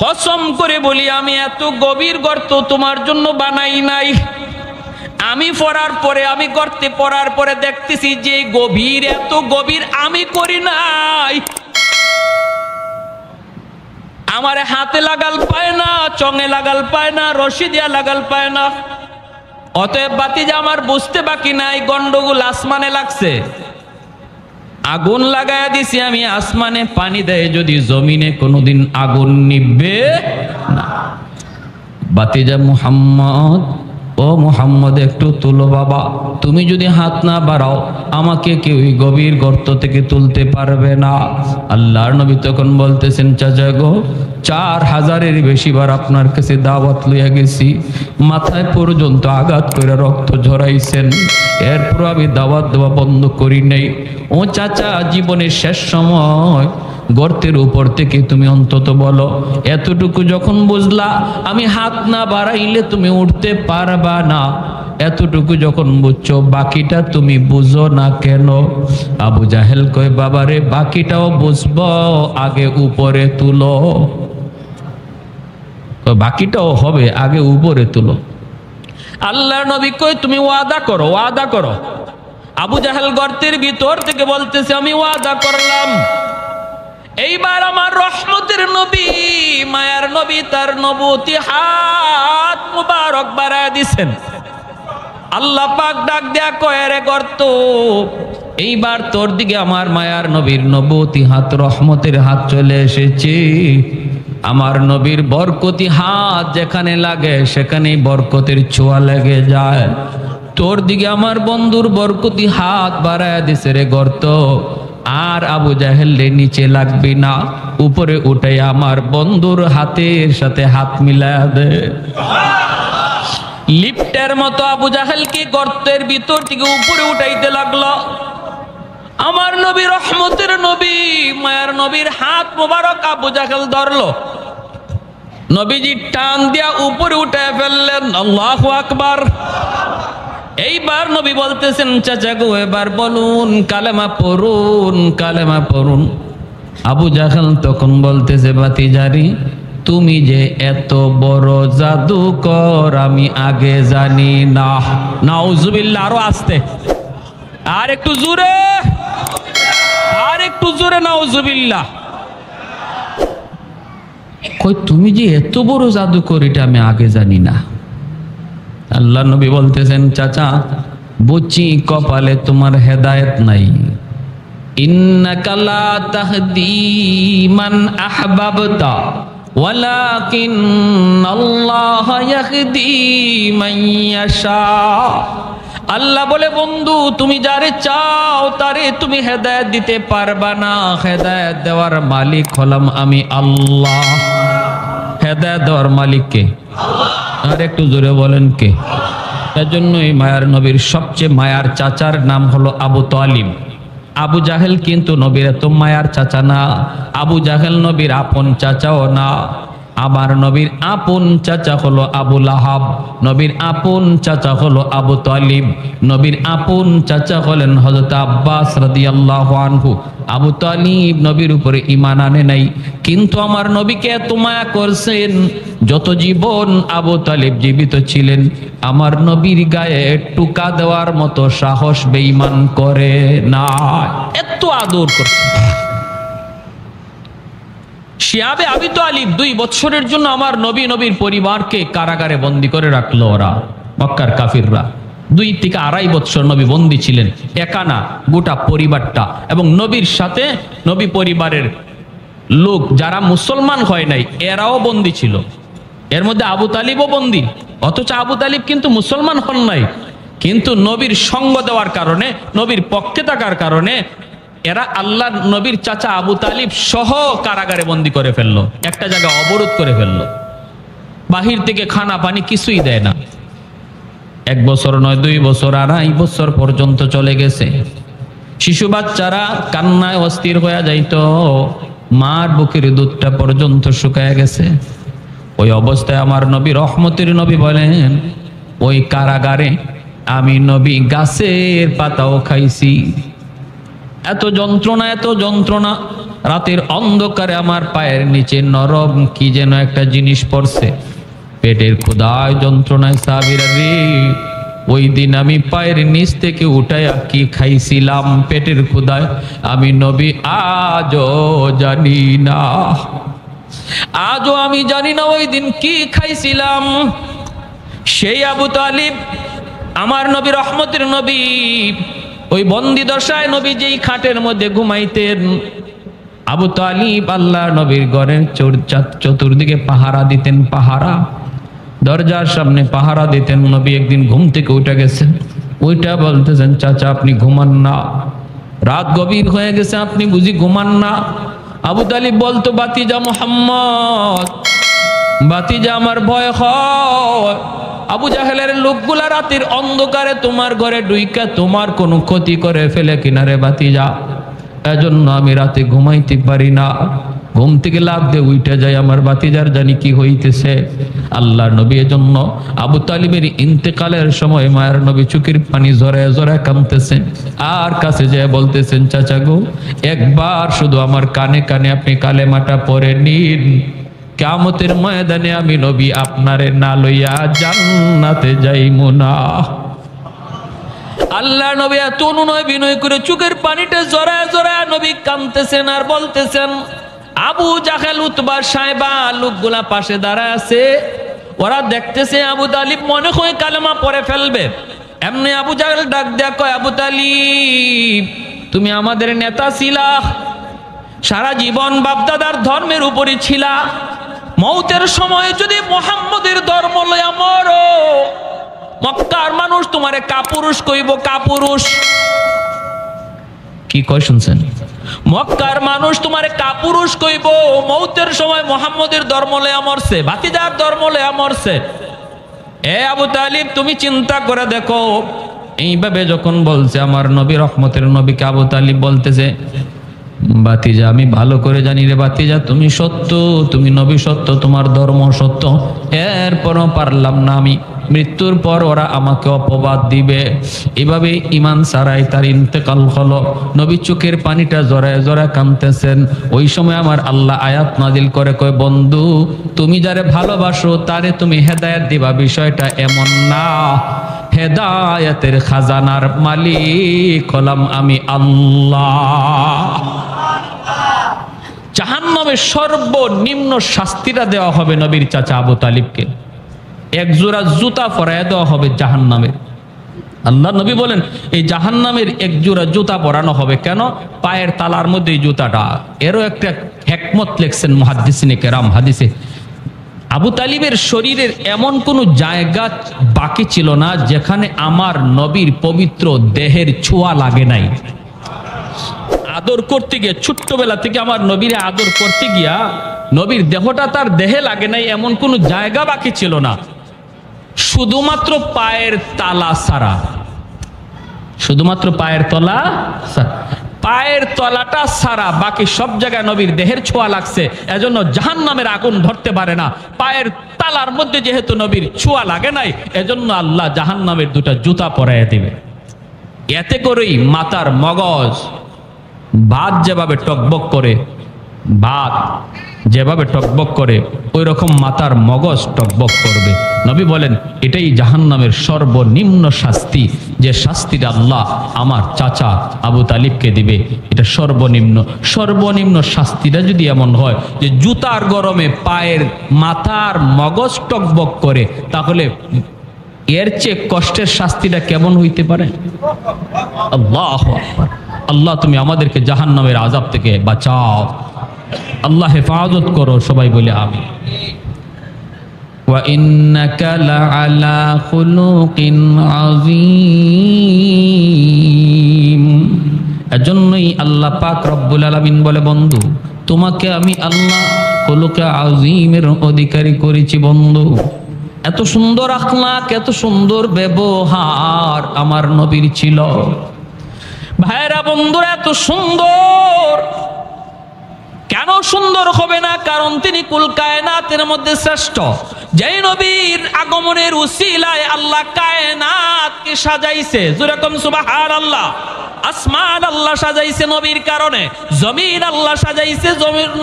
কসম করে বলি আমি এত গভীর গর্ত তোমার জন্য বানাই নাই। আমি পড়ার পরে, আমি গর্তে পড়ার পরে দেখতেছি যে গভীর, এত গভীর আমি করি নাই। আমার হাতে লাগাল পায় না, চঙে লাগাল পায় না, রশি দিয়া লাগাল পায় না। অতএব বাতিজা আমার বুঝতে বাকি নাই গন্ডগোল আসমানে লাগছে। আগুন লাগায়া দিছি আমি আসমানে, পানি দেয় যদি জমিনে, কোনোদিন আগুন নিভবে না। বাতিজা মুহাম্মদ, ও মুহাম্মদ একটু তুলো বাবা, তুমি যদি হাত না বাড়াও আমাকে কেউ গভীর গর্ত থেকে তুলতে পারবে না। আল্লাহর নবী তখন বলতেছেন, চাচা গো, 4000-এর বেশি বার আপনার কাছে দাওয়াত লইয়া গেছি, মাথায় পর্যন্ত আঘাত করে রক্ত ঝরাইছেন, এরপর আমি দাওয়াত দেওয়া বন্ধ করি নাই। ও চাচা, জীবনের শেষ সময় গর্তের উপর থেকে তুমি অন্তত বলো, এতটুকু যখন বুঝলা আমি হাত না বাড়াইলে তুমি উঠতে পারবা না, এতটুকু যখন বুঝছো বাকিটা তুমি বুঝো না কেন? আবু জাহেল কয়, বাবারে বাকিটাও বুঝবো, আগে উপরে তুলো। বাকিটাও হবে, আগে উপরে তুলো। আল্লাহর নবী কয়, তুমি ওয়াদা করো, ওয়াদা করো। আবু জাহেল গর্তের ভিতর থেকে বলতেছে, আমি ওয়াদা করলাম এইবার আমার রহমতের নবী, মায়ার নবী, তার নবুতি হাত মুবারক বাড়ায় দিছেন। আল্লাহ পাক ডাক দেয়া কয়, রে গর্ত, এইবার তোর দিকে আমার মায়ার নবীর নবুতি হাত, রহমতের হাত চলে এসেছে। আমার নবীর বরকতি হাত যেখানে লাগে সেখানেই বরকতের ছোঁয়া লেগে যায়। তোর দিকে আমার বন্ধুর বরকতি হাত বাড়ায় দিছে রে গর্ত, আর আবু জাহেল নিচে লাগবি না, উপরে উঠে আমার বন্ধুর হাতের সাথে হাত মিলায়া দে। লিফটের মতো আবু জাহেলকে গর্তের ভিতর থেকে উপরে উঠাইতে লাগলো। আমার নবী, রহমতের নবী, মায়ের নবীর হাত মোবারক আবু জাহেল ধরলো, নবীজি টান দিয়া উপরে উঠে ফেললেন। আল্লাহু আকবার। এইবার নবী বলতেছেন, চাচা গো, এবার বলুন, কালেমা পড়ুন, কালেমা পড়ুন। আবু জাহেল তখন বলতেছে, ভাতিজারি, তুমি যে এত বড় জাদুকর আমি আগে জানি না। নাউজুবিল্লাহ। আরো আস্তে, আর একটু জোরে, আর একটু জোরে, নাউজুবিল্লাহ। কই, তুমি যে এত বড় জাদুকর এটা আমি আগে জানি না। আল্লাহ নবী বলতেছেন, চাচা বুঝি কপালে তোমার হেদায়েত নাই। ইন্নাকা লা তাহদি মান আহবাবতা ওয়ালাকিন্নাল্লাহ ইয়াহদি মান ইয়াশা। আল্লাহ বলে, বন্ধু, তুমি যারে চাও তারে তুমি হেদায়েত দিতে পারবা না, হেদায়েত দেওয়ার মালিক হলাম আমি আল্লাহ। হেদায়েত দেওয়ার মালিক কে? আর একটু জোরে বলেন কে? এজন্যই মায়ার নবীর সবচেয়ে মায়ার চাচার নাম হলো আবু তালিব। আবু জাহেল কিন্তু নবীর এত মায়ার চাচা না, আবু জাহেল নবীর আপন চাচাও না। আমার নবীর আপন চাচা হলো আবু লাহাব, নবীর আপন চাচা হলো আবু তালিব, নবীর আপন চাচা হলেন হযরত আব্বাস রাদিয়াল্লাহু আনহু। আবু তালিব নবীর উপরে ঈমান আনে নাই, কিন্তু আমার নবীকে এত মায়া করছেন, যত জীবন আবু তালিব জীবিত ছিলেন আমার নবীর গায়ে টুকা দেওয়ার মতো সাহস বেঈমান করে না, এত আদর করছেন। শিয়াবে আবি তালিব 2 বছরের জন্য আমার নবী, নবীর পরিবারকে কারাগারে বন্দী করে রাখলো ওরা, মক্কার কাফিররা। 2 থেকে 2.5 বছর নবী বন্দী ছিলেন, একা না, গোটা পরিবারটা। এবং নবীর সাথে নবী পরিবারের লোক যারা মুসলমান হয় নাই এরাও বন্দী ছিল, এর মধ্যে আবু তালিবও বন্দী। অথচ আবু তালিব কিন্তু মুসলমান হন নাই, কিন্তু নবীর সঙ্গ দেওয়ার কারণে, নবীর পক্ষে থাকার কারণে এরা আল্লাহ নবীর চাচা আবু তালিব সহ কারাগারে বন্দী করে ফেললো, একটা জায়গায় অবরোধ করে ফেললো, বাহির থেকে খানা পানি কিছুই দেয় না। 1 বছর নয়, 2 বছর, 2.5 বছর পর্যন্ত চলে গেছে। শিশু বাচ্চারা কান্নায় অস্থির হয়ে যাইতো, মার বুকের দুধটা পর্যন্ত শুকায় গেছে। ওই অবস্থায় আমার নবী, রহমতের নবী বলেন, ওই কারাগারে আমি নবী গাছের পাতাও খাইছি, এত যন্ত্রণা, এত যন্ত্রণা। রাতের অন্ধকারে আমার পায়ের নিচে নরম কি যেন একটা জিনিস পড়ছে, পেটের ক্ষুধায় যন্ত্রণায় সাহাবীরা রে, ওই দিন আমি পায়ের নিচ থেকে উঠাইয়া কি খাইছিলাম পেটের ক্ষুধায় আমি নবী আজও জানি না, আজও আমি জানি না ওই দিন কি খাইছিলাম। সেই আবু তালিব আমার নবী, রহমতের নবী, ওই বন্দি দশায় নবী যেই খাটের মধ্যে ঘুমাইতেন, আবু তালিব আল্লাহ নবীর ঘরের চতুর্দিকে পাহারা দিতেন, পাহারা, দরজার সামনে পাহারা দিতেন। নবী একদিন ঘুম থেকে উঠে গেছেন, ওইটা বলতেছেন চাচা আপনি ঘুমান না, রাত গভীর হয়ে গেছে আপনি বুঝি ঘুমান না? আবু তালিব বলতো বাতিজা মুহাম্মদ, বাতিজা আমার ভয় হয়, আবু জাহেলের লোকগুলা রাতের অন্ধকারে তোমার ঘরে ডুইকা তোমার কোনো ক্ষতি করে ফেলে কিনারে বাতিজা, এজন্য আমি রাতে ঘুমাইতে পারি না, ঘুম থেকে লাফ দিয়ে উঠে যায় আমার বাতিজার জানি কি হইতেছে। আল্লাহ নবী এজন্য আবু তালিবের ইন্তেকালের সময় মায়ের নবী চোখের পানি ঝরে ঝরে কাঁদতেছেন, আর কাছে যায় বলতেছেন চাচা গো একবার শুধু আমার কানে কানে আপনি কালেমাটা পড়ে নিন, কিয়ামতের ময়দানে আমি নবী আপনারে না লইয়া জান্নাতে যাইমু না। আল্লাহ নবী এত অনুনয় বিনয় করে চোখের পানিটা জড়ায় জড়ায় নবী কাঁদতেছেন আর বলতেছেন। আবু জাহেল, উতবা, সাইবা লোকগুলা পাশে দাঁড়ায় আছে, ওরা দেখতেছে আবু তালিব মনে হয় কালেমা পড়ে ফেলবে। এমনি আবু জাহেল ডাক দেয়া কয় আবু তালিব তুমি আমাদের নেতা ছিলা, সারা জীবন বাপদাদার ধর্মের উপরই ছিলা, মৌতের সময় যদি মুহাম্মদের ধর্ম লইয়া মরো মক্কার মানুষ তোমারে কাপুরুষ কইব, কাপুরুষ। কি কয় শুনছেন? মক্কার মানুষ তোমারে কাপুরুষ কইব, মৌতের সময় মুহাম্মদের ধর্ম লইয়া মরছে, ভাতিজার ধর্ম লইয়া মরছে। এ আবু তালিব তুমি চিন্তা করে দেখো। এইভাবে যখন বলছে আমার নবী, রহমতের নবীকে আবু তালিব বলতেছে বাতিজা আমি ভালো করে জানি রে বাতিজা তুমি সত্য, তুমি নবী সত্য, তোমার ধর্ম সত্য, এরপরও পারলাম না আমি, মৃত্যুর পর ওরা আমাকে অপবাদ দিবে। এভাবে ইমান সারাই তার ইন্তেকাল হলো। নবী চোখের পানিটা জড়ায় জড়ায় কাঁদতেছেন। ওই সময় আমার আল্লাহ আয়াত নাজিল করে কয় বন্ধু তুমি যারে ভালোবাসো তারে তুমি হেদায়েত দিবা, বিষয়টা এমন না, হেদায়েতের খাজানার মালিক হলাম আমি আল্লাহ। জাহান্নামের সর্বনিম্ন শাস্তিটা দেওয়া হবে নবীর চাচা আবু তালিবকে, এক জোড়া জুতা পরায় দেওয়া হবে জাহান্নামের। আল্লাহ নবী বলেন এই জাহান্নামের এক জোড়া জুতা পরানো হবে। কেন? পায়ের তালার মধ্যে এই জুতাটা। এরও একটা হিকমত লিখছেন মুহাদ্দিসিনে কেরাম হাদিসে। আবু তালিবের শরীরের এমন কোন জায়গা বাকি ছিল না যেখানে আমার নবীর পবিত্র দেহের ছোঁয়া লাগে নাই। আদর করতে গিয়ে ছোট্টবেলা থেকে আমার নবীরে আদর করতে গিয়া নবীর দেহটা তার দেহে লাগে নাই, এমন কোন জায়গা বাকি ছিল না, শুধুমাত্র পায়ের তালা ছাড়া, শুধুমাত্র পায়ের তলা, পায়ের তলাটা ছাড়া বাকি সব জায়গায় নবীর দেহের ছোঁয়া লাগছে। এজন্য জাহান্নামের আগুন ধরতে পারে না। পায়ের তালার মধ্যে যেহেতু নবীর ছোঁয়া লাগে নাই, এজন্য আল্লাহ জাহান্নামের দুটা জুতা পরাইয়া দিবে। এতে করেই মাথার মগজ, ভাত যেভাবে টকবক করে, ভাত যেভাবে টকবক করে ওই রকম মাথার মগজ টকবক করবে। নবী বলেন এটাই জাহান্নামের সর্বনিম্ন শাস্তি, যে শাস্তিটা আল্লাহ আমার চাচা আবু তালিবকে দিবে, এটা সর্বনিম্ন। সর্বনিম্ন শাস্তিটা যদি এমন হয় যে জুতার গরমে পায়ের মাথার মগজ টকবক করে, তাহলে এর চেয়ে কষ্টের শাস্তিটা কেমন হইতে পারে? আল্লাহু আকবার। আল্লাহ তুমি আমাদেরকে জাহান্নামের আযাব থেকে বাঁচাও, আল্লাহ হেফাজত করো, সবাই বলে আমিন। ওয়া ইন্নাকা লাআলা খুলুকিন আযীম। এজন্যই আল্লাহ পাক রব্বুল আলামিন বলে বন্ধু তোমাকে আমি আল্লাহ খুলুকে আযীমের অধিকারী করেছি। বন্ধু এত সুন্দর আখলাক, এত সুন্দর ব্যবহার আমার নবীর ছিল। ভাইরা বন্ধুরা এত সুন্দর কেন সুন্দর হবে না? কারণ তিনি কুল কায়নাতের মধ্যে শ্রেষ্ঠ। যেই নবীর আগমনের উসিলায় আল্লাহ কায়নাতকে সাজাইছে, যেরকম সুবহানাল্লাহ, আসমান আল্লাহ সাজাইছে নবীর কারণে, জমিন আল্লাহ সাজাইছে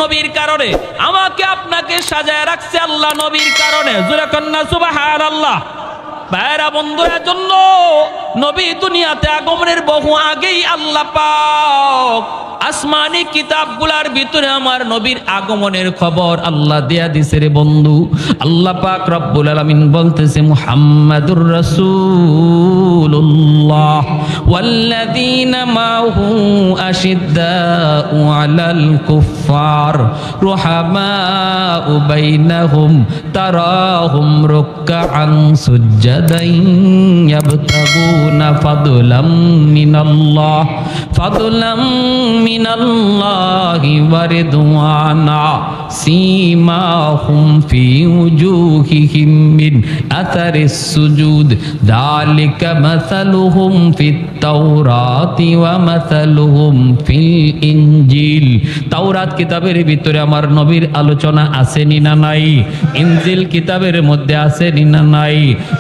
নবীর কারণে, আমাকে আপনাকে সাজায় রাখছে আল্লাহ নবীর কারণে। জোরে কন্যা সুবহানাল্লাহ। ভাইরা বন্ধুরা, জন্য নবী দুনিয়াতে আগমনের বহু আগেই আল্লাহ পাক আসমানি কিতাবগুলার ভিতরে আমার নবীর আগমনের খবর আল্লাহ দেয়া দিছে রে বন্ধু। আল্লাহ পাক রব্বুল আলামিন বলতেছে, মুহাম্মাদুর রাসূলুল্লাহ ওয়াল্লাযীনা মাহু আশিদ্দাউ আলাল কুফফার রুহামাউ বাইনাহুম তারাহুম রুকআন সুজ্জাদান ইয়াবতাগুনা ফাদলাম মিনাল্লাহি ওয়া রিদওয়ানা সীমাহুম ফি উজুহিহিম মিন আথারিস সুজুদ যালিকা মাসালুহুম ফিত তাওরাতি ওয়া মাসালুহুম ফিল ইনজিল। তাওরাত কিতাবের ভিতরে আমার নবীর আলোচনা আসেনি না নাই? ইনজিল কিতাবের মধ্যে আসেনি না নাই?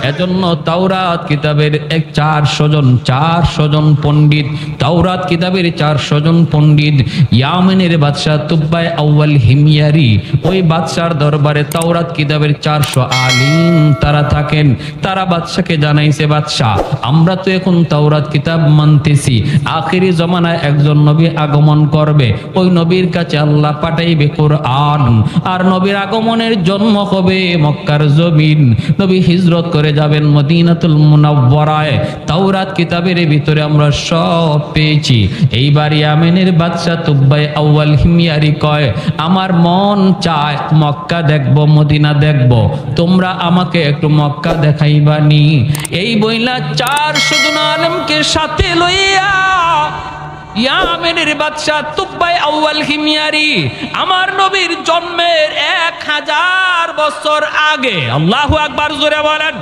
এজন্য তাওরাত কিতাবের 400 জন পণ্ডিত, তাওরাত কিতাবের 400 জন পণ্ডিত ইয়ামেনের বাদশা তুব্বাই আউয়াল হিময়ারি, ওই বাদশার দরবারে তাওরাত কিতাবের 400 আলিম তারা থাকেন। তারা বাদশাকে জানাইছে, বাদশা আমরা তো এখন তাওরাত কিতাব মানতেছি, আখিরি জমানায় একজন নবী আগমন করবে, ওই নবীর কাছে আল্লাহ পাঠাইবে কোরআন, আর নবীর আগমনের জন্ম হবে মক্কার জমিন, নবী হিজরত করে যাবেন মদিনাতুল মুনাওয়ারায়। তাওরাত কিতাবের ভিতরে আমরা সব পেয়েছি। এইবার ইয়ামেনের বাদশা তুব্বাই আউয়াল হিময়ারি কয়, আমার মন চায় মক্কা দেখব, মদিনা দেখব, তোমরা আমাকে একটু মক্কা দেখাইবানি। এই বইলা 400 জন আলেমকে সাথে লইয়া ইয়ামেনের বাদশা তুব্বাই আউয়াল হিময়ারি আমার নবীর জন্মের 1000 বছর আগে, আল্লাহু আকবার জোরে বলেন,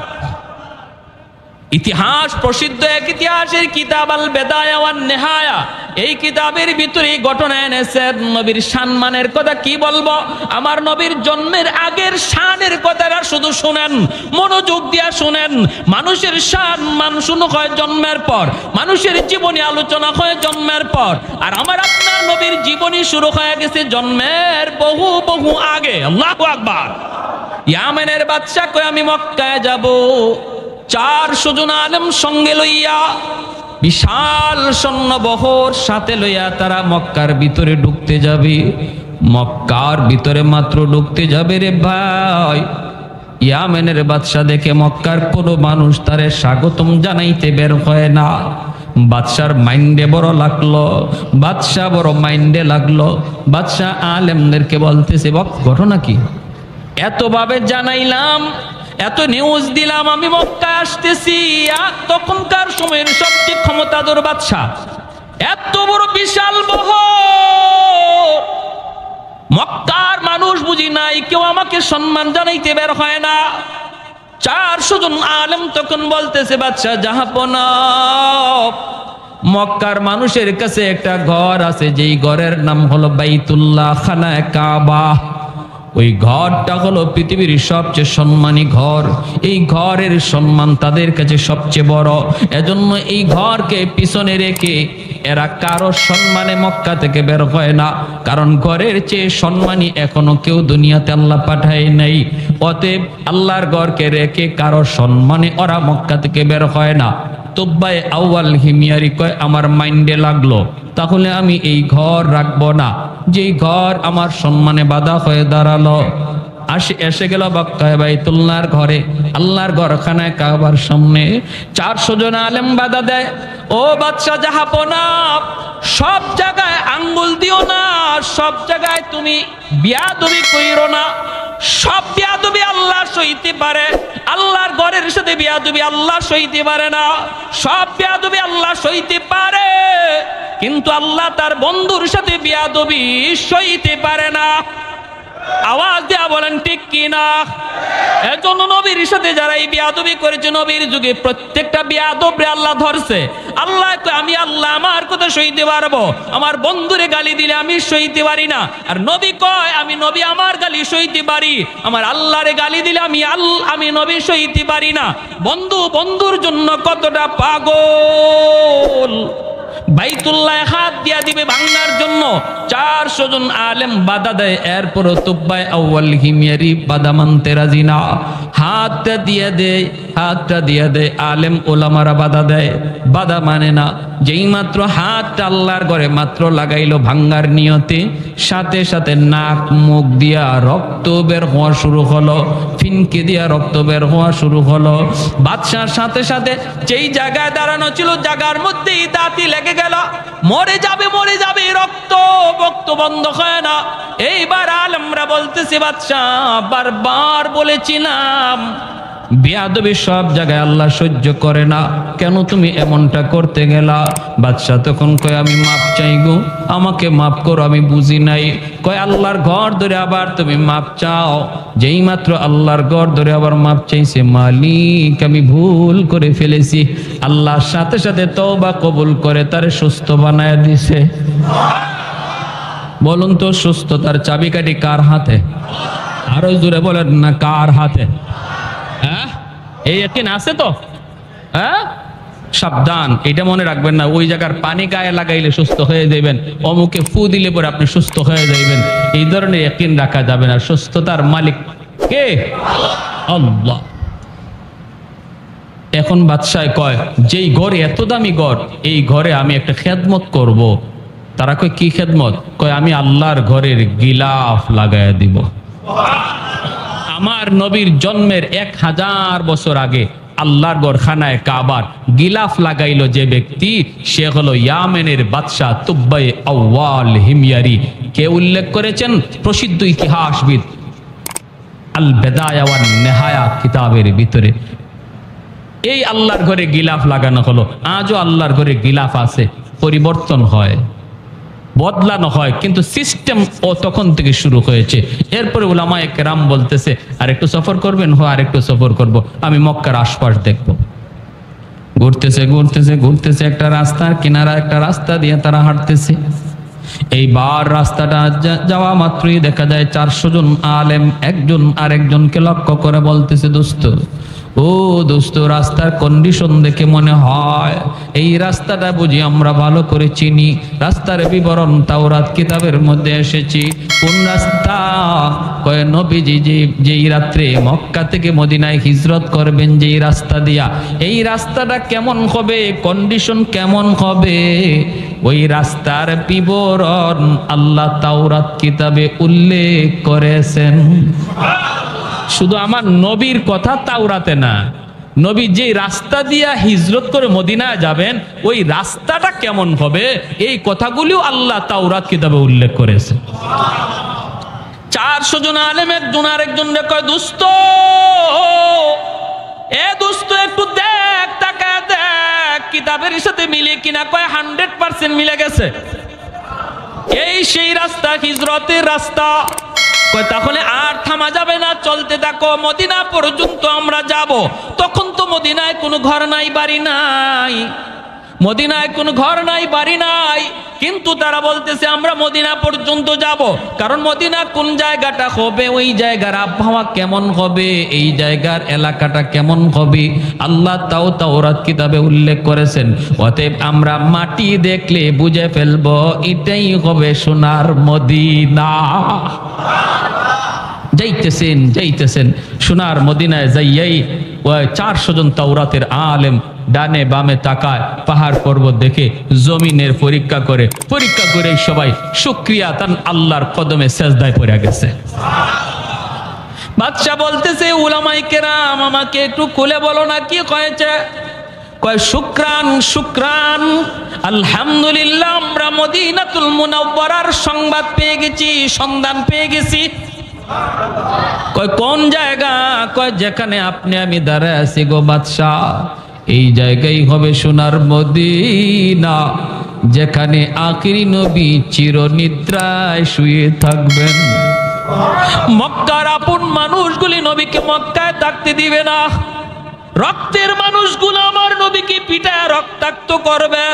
ইতিহাস প্রসিদ্ধ এক ইতিহাসের কিতাব আল বেদায়া ওয়ান নেহায়া, এই কিতাবের ভিতরে ঘটনা এনেছেন নবীর সম্মানের কথা। কি বলবো, আমার নবীর জন্মের আগের শানের কথাটা শুধু শুনেন, মনোযোগ দিয়া শুনেন। মানুষের সম্মান শুরু হয় জন্মের পর, মানুষের জীবনী আলোচনা হয় জন্মের পর, আর আমার আপনার নবীর জীবনী শুরু হয়ে গেছে জন্মের বহু বহু আগে। আল্লাহু আকবার। ইয়ামেনের বাদশা কয়, আমি মক্কায় যাব। 400 জন আলেম সঙ্গে লইয়া, বিশাল সৈন্যবহর সাথে লইয়া তারা মক্কার ভিতরে ঢুকতে যাবে। মক্কার ভিতরে মাত্র ঢুকতে যাবে রে ভাই, ইয়ামেনের বাদশা দেখে মক্কার কোনো মানুষ তারে স্বাগতম জানাইতে বের হয় না। বাদশার মাইন্ডে বড় লাগলো, বাদশা বড় মাইন্ডে লাগলো। বাদশা আলেমদেরকে বলতেছে, ঘটনা কি? এতভাবে জানাইলাম, এত নিউজ দিলাম আমি মক্কায় আসতেছি, তখনকার সময়ের সবচেয়ে ক্ষমতাধর বাদশা, এত বড় বিশাল বহর, মক্কার মানুষ বুঝি নাই, কেউ আমাকে সম্মান জানাইতে বের হয় না। 400 জন আলেম তখন বলতেছে, বাদশা জাহাপনা, মক্কার মানুষের কাছে একটা ঘর আছে, যেই ঘরের নাম হলো বাইতুল্লাহ, খানায়ে কাবা। ওই ঘরটা হলো পৃথিবীর সবচেয়ে সম্মানী ঘর, এই ঘরের সম্মান তাদের কাছে সবচেয়ে বড়। এজন্য এই ঘরকে পিছনে রেখে এরা কারো সম্মানে মক্কা থেকে বের হয় না, কারণ ঘরের চেয়ে সম্মানী এখনো কেউ দুনিয়াতে আল্লাহ পাঠায় নাই। অতএব আল্লাহর ঘরকে রেখে কারো সম্মানে ওরা মক্কা থেকে বের হয় না। তুব্বাই আউয়াল হিময়ারি কয়, আমার মাইন্ডে লাগলো, তাহলে আমি এই ঘর রাখবো না, যেই ঘর আমার সম্মানে বাধা হয়ে দাঁড়ালো। এসে গেল মক্কায় বাইতুল্লাহর ঘরে, আল্লাহর ঘরখানায় কাবার সামনে। 400 জন আলেম বাধা দেয়, ও বাদশা জাহাপনা, সব জায়গায় আঙ্গুল দিও না, সব জায়গায় তুমি বিয়াদবি কইরো না। সব বিয়াদবি আল্লাহ সইতে পারে, আল্লাহর ঘরের সাথে বিয়াদবি আল্লাহ সইতে পারে না। সব বিয়াদবি আল্লাহ সইতে পারে, কিন্তু আল্লাহ তার বন্ধুর সাথে বিয়াদবি সইতে পারে না। আওয়াজ দেয়া বলেন ঠিক কিনা? এজন্য নবীর সাথে যারা এই বিয়াদবি করেছে, নবীর যুগে প্রত্যেকটা বিয়াদবরে আল্লাহ ধরছে। আল্লাহ কয়, আমি আল্লাহ আমার কথা সইতে পারবো, আমার বন্ধুরে গালি দিলে আমি সইতে পারি না। আর নবী কয়, আমি নবী আমার গালি সইতে পারি, আমার আল্লাহরে গালি দিলে আমি নবী সইতে পারি না। বন্ধু বন্ধুর জন্য কতটা পাগল। বাইতুল্লাহ হাত দিয়া দিবে ভাঙার জন্য 400 জন আলেম বাধা দেয়, এরপরও তুব্বায় আউয়াল হিমিয়ারি বাধা মানতে রাজি না। হাতটা দিয়ে দেয় আলেম ওলামারা বাধা দেয়, বাধা মানে না। যেই মাত্র হাতটা আল্লাহর ঘরে মাত্র লাগাইলো ভাঙ্গার নিয়তে, সাথে সাথে নাক মুখ দিয়া রক্ত বের হওয়া শুরু হলো, ফিনকে দিয়া রক্ত বের হওয়া শুরু হলো। বাদশার সাথে সাথে যেই জায়গায় দাঁড়ানো ছিল জায়গার মধ্যেই দাঁতি লেগে গেল, মরে যাবে, রক্ত বক্ত বন্ধ হয় না। এইবার আলেমরা বলতেছে বাদশা বারবার বলেছিলাম বেয়াদবি সব জায়গায় আল্লাহ সহ্য করে না, কেন তুমি এমনটা করতে গেলা? বাদশা তখন কয় আমি মাপ চাই গো, আমাকে মাফ করো, আমি বুঝি নাই। কয় আল্লাহর ঘর ধরে আবার তুমি মাপ চাও? যেই মাত্র আল্লাহর ঘর ধরে আবার মাপ চাইছে, মালিক আমি ভুল করে ফেলেছি, আল্লাহর সাথে সাথে তওবা কবুল করে তারে সুস্থ বানায় দিছে। বলুন তো সুস্থতার চাবিকাঠি কার হাতে? আরো জোরে বলেন না, কার হাতে? হ্যাঁ, এই ইয়াকিন আছে তো? হ্যাঁ, সাবধান, এটা মনে রাখবেন না ওই জায়গার পানি গায়ে লাগাইলে সুস্থ হয়ে যাবেন, অমুকে ফু দিলে পরে আপনি সুস্থ হয়ে যাবেন, এই ধরনের ইয়াকিন রাখা যাবে না। সুস্থতার মালিক কে? আল্লাহ। এখন বাদশাহ কয় যেই ঘরে এত দামি ঘর, এই ঘরে আমি একটা খেদমত করব। তারা কয় কি খেদমত? কয় আমি আল্লাহর ঘরের গিলাফ লাগাইয়া দিব। আমার নবীর জন্মের 1000 বছর আগে আল্লাহর ঘরখানায় কাবার গিলাফ লাগাইলো যে ব্যক্তি, সে হলো ইয়ামেনের বাদশাহ তুব্বায়ে আউয়াল হিময়ারি। কে উল্লেখ করেছেন? প্রসিদ্ধ ইতিহাসবিদ আল বেদায়া ওয়ান নেহায়া কিতাবের ভিতরে। এই আল্লাহর ঘরে গিলাফ লাগানো হলো। আজও আল্লাহর ঘরে গিলাফ আছে, পরিবর্তন হয়, বদলানো হয়, কিন্তু সিস্টেম ও তখন থেকে শুরু হয়েছে। এরপরে উলামায়ে কেরাম বলতেছে আর একটু সফর করবেন? আর একটু সফর করব, আমি মক্কার আশপাশ দেখব। ঘুরতেছে একটা রাস্তার কিনারা, একটা রাস্তা দিয়ে তারা হাঁটতেছে। এইবার রাস্তাটা যাওয়া মাত্রই দেখা যায় 400 জন আলেম একজন আরেকজনকে লক্ষ্য করে বলতেছে, দোস্ত রাস্তার কন্ডিশন দেখে মনে হয় এই রাস্তাটা বুঝি আমরা ভালো করে চিনি। রাস্তার বিবরণ তাওরাত কিতাবের মধ্যে এসেছি। কোন রাস্তা? কয় নবীজি যেই রাত্রে মক্কা থেকে মদিনায় হিজরত করবেন যেই রাস্তা দিয়া, এই রাস্তাটা কেমন হবে, কন্ডিশন কেমন হবে, ওই রাস্তার বিবরণ আল্লাহ তাওরাত কিতাবে উল্লেখ করেছেন। শুধু আমার নবীর কথা তাওরাতে না, নবী যে রাস্তা দিয়া হিজরত করে মদিনায় যাবেন ওই রাস্তাটা কেমন হবে, এই কথাগুলিও আল্লাহ তাওরাত কিতাবে উল্লেখ করেছে। 400 জন আলেম একজন আরেকজন কয় দোস্ত একটু দেখ, তাকায় দেখ কিতাবের সাথে মিলে কিনা। কয় 100% মিলে গেছে, এই সেই রাস্তা, হিজরতের রাস্তা। তাহলে আর থামা যাবে না, চলতে থাকো, মদিনা পর্যন্ত আমরা যাব। তখন তো মদিনায় কোনো ঘর নাই, বাড়ি নাই, মদিনায় কোনো ঘর নাই, বাড়ি নাই, কিন্তু তারা বলতেছে আমরা মদিনা পর্যন্ত যাব। কারণ মদিনা কোন জায়গাটা হবে, ওই জায়গার আবহাওয়া কেমন হবে, এই জায়গার এলাকাটা কেমন হবে, আল্লাহ তাও তাওরাত কিতাবে উল্লেখ করেছেন। অতএব আমরা মাটি দেখলে বুঝে ফেলবো এটাই হবে সোনার মদিনা। যাইতেছেন সোনার মদিনায় যাইয়াই 400 জন তাওরাতের আলেম ডানে বামে তাকায়, পাহাড় পর্বত দেখে জমিনের পরীক্ষা করে সবাই শুকরিয়া তান আল্লাহর কদমে সেজদায় পড়ে গেছে। বাদশা বলতেছে উলামায়ে কেরাম আমাকে একটু খুলে বলো না কি হয়েছে? কয় শুকরান আলহামদুলিল্লাহ, আমরা মদিনাতুল মুনাওয়ারার সংবাদ পেয়ে গেছি, সন্ধান পেয়ে গেছি। কয় কোন জায়গা? কয় যেখানে আপনি আমি দাঁড়ায় আছি গো বাদশাহ, এই জায়গায় হবে সোনার মদিনা, যেখানে আখিরি নবী চিরনিদ্রায় শুয়ে থাকবেন। মক্কার আপন মানুষগুলি নবীকে মক্কায় থাকতে দিবে না, রক্তের মানুষগুলো আমার নবীকে পিটায় রক্তাক্ত করবে।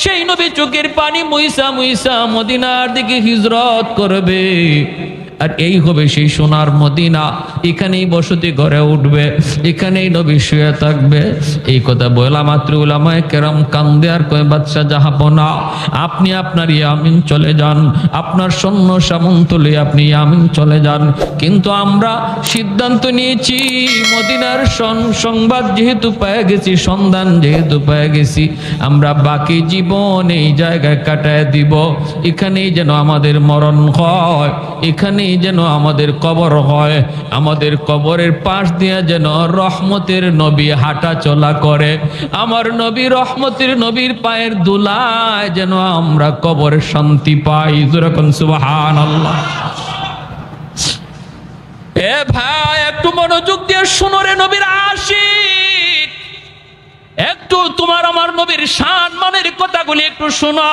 সেই নবী চোখের পানি মুইসা মদিনার দিকে হিজরত করবে। আর এই হবে সেই সোনার মদিনা। এখানেই বসতি গড়ে উঠবে, এখানেই নবী শুয়ে থাকবে। এই কথা বলা মাত্র উলামায়ে কেরাম কান্দে আর কয় বাদশা জাহাপনা, আপনি আপনার ইয়ামিন চলে যান, আপনার সৈন্য সামন্ত লয়ে আপনি ইয়ামিন চলে যান। কিন্তু আমরা সিদ্ধান্ত নিয়েছি মদিনার সংবাদ যেহেতু পেয়ে গেছি, সন্ধান যেহেতু পেয়ে গেছি, আমরা বাকি জীবন এই জায়গায় কাটায় দিব। এখানেই যেন আমাদের মরণ হয়, এখানেই যেন আমাদের কবর হয়। আমাদের কবরের পাশ দিয়ে যেন রহমতের নবী হাঁটা চলা করে। আমার নবী রহমতের নবীর পায়ের ধুলায় যেন আমরা কবরের শান্তি পাই। যেরকম সুবহানাল্লাহ। এ ভাই, একটু মনোযোগ দিয়ে শোনো রে নবীর আশিক, একটু তোমার আমার নবীর শান মানের কথাগুলি একটু শোনো।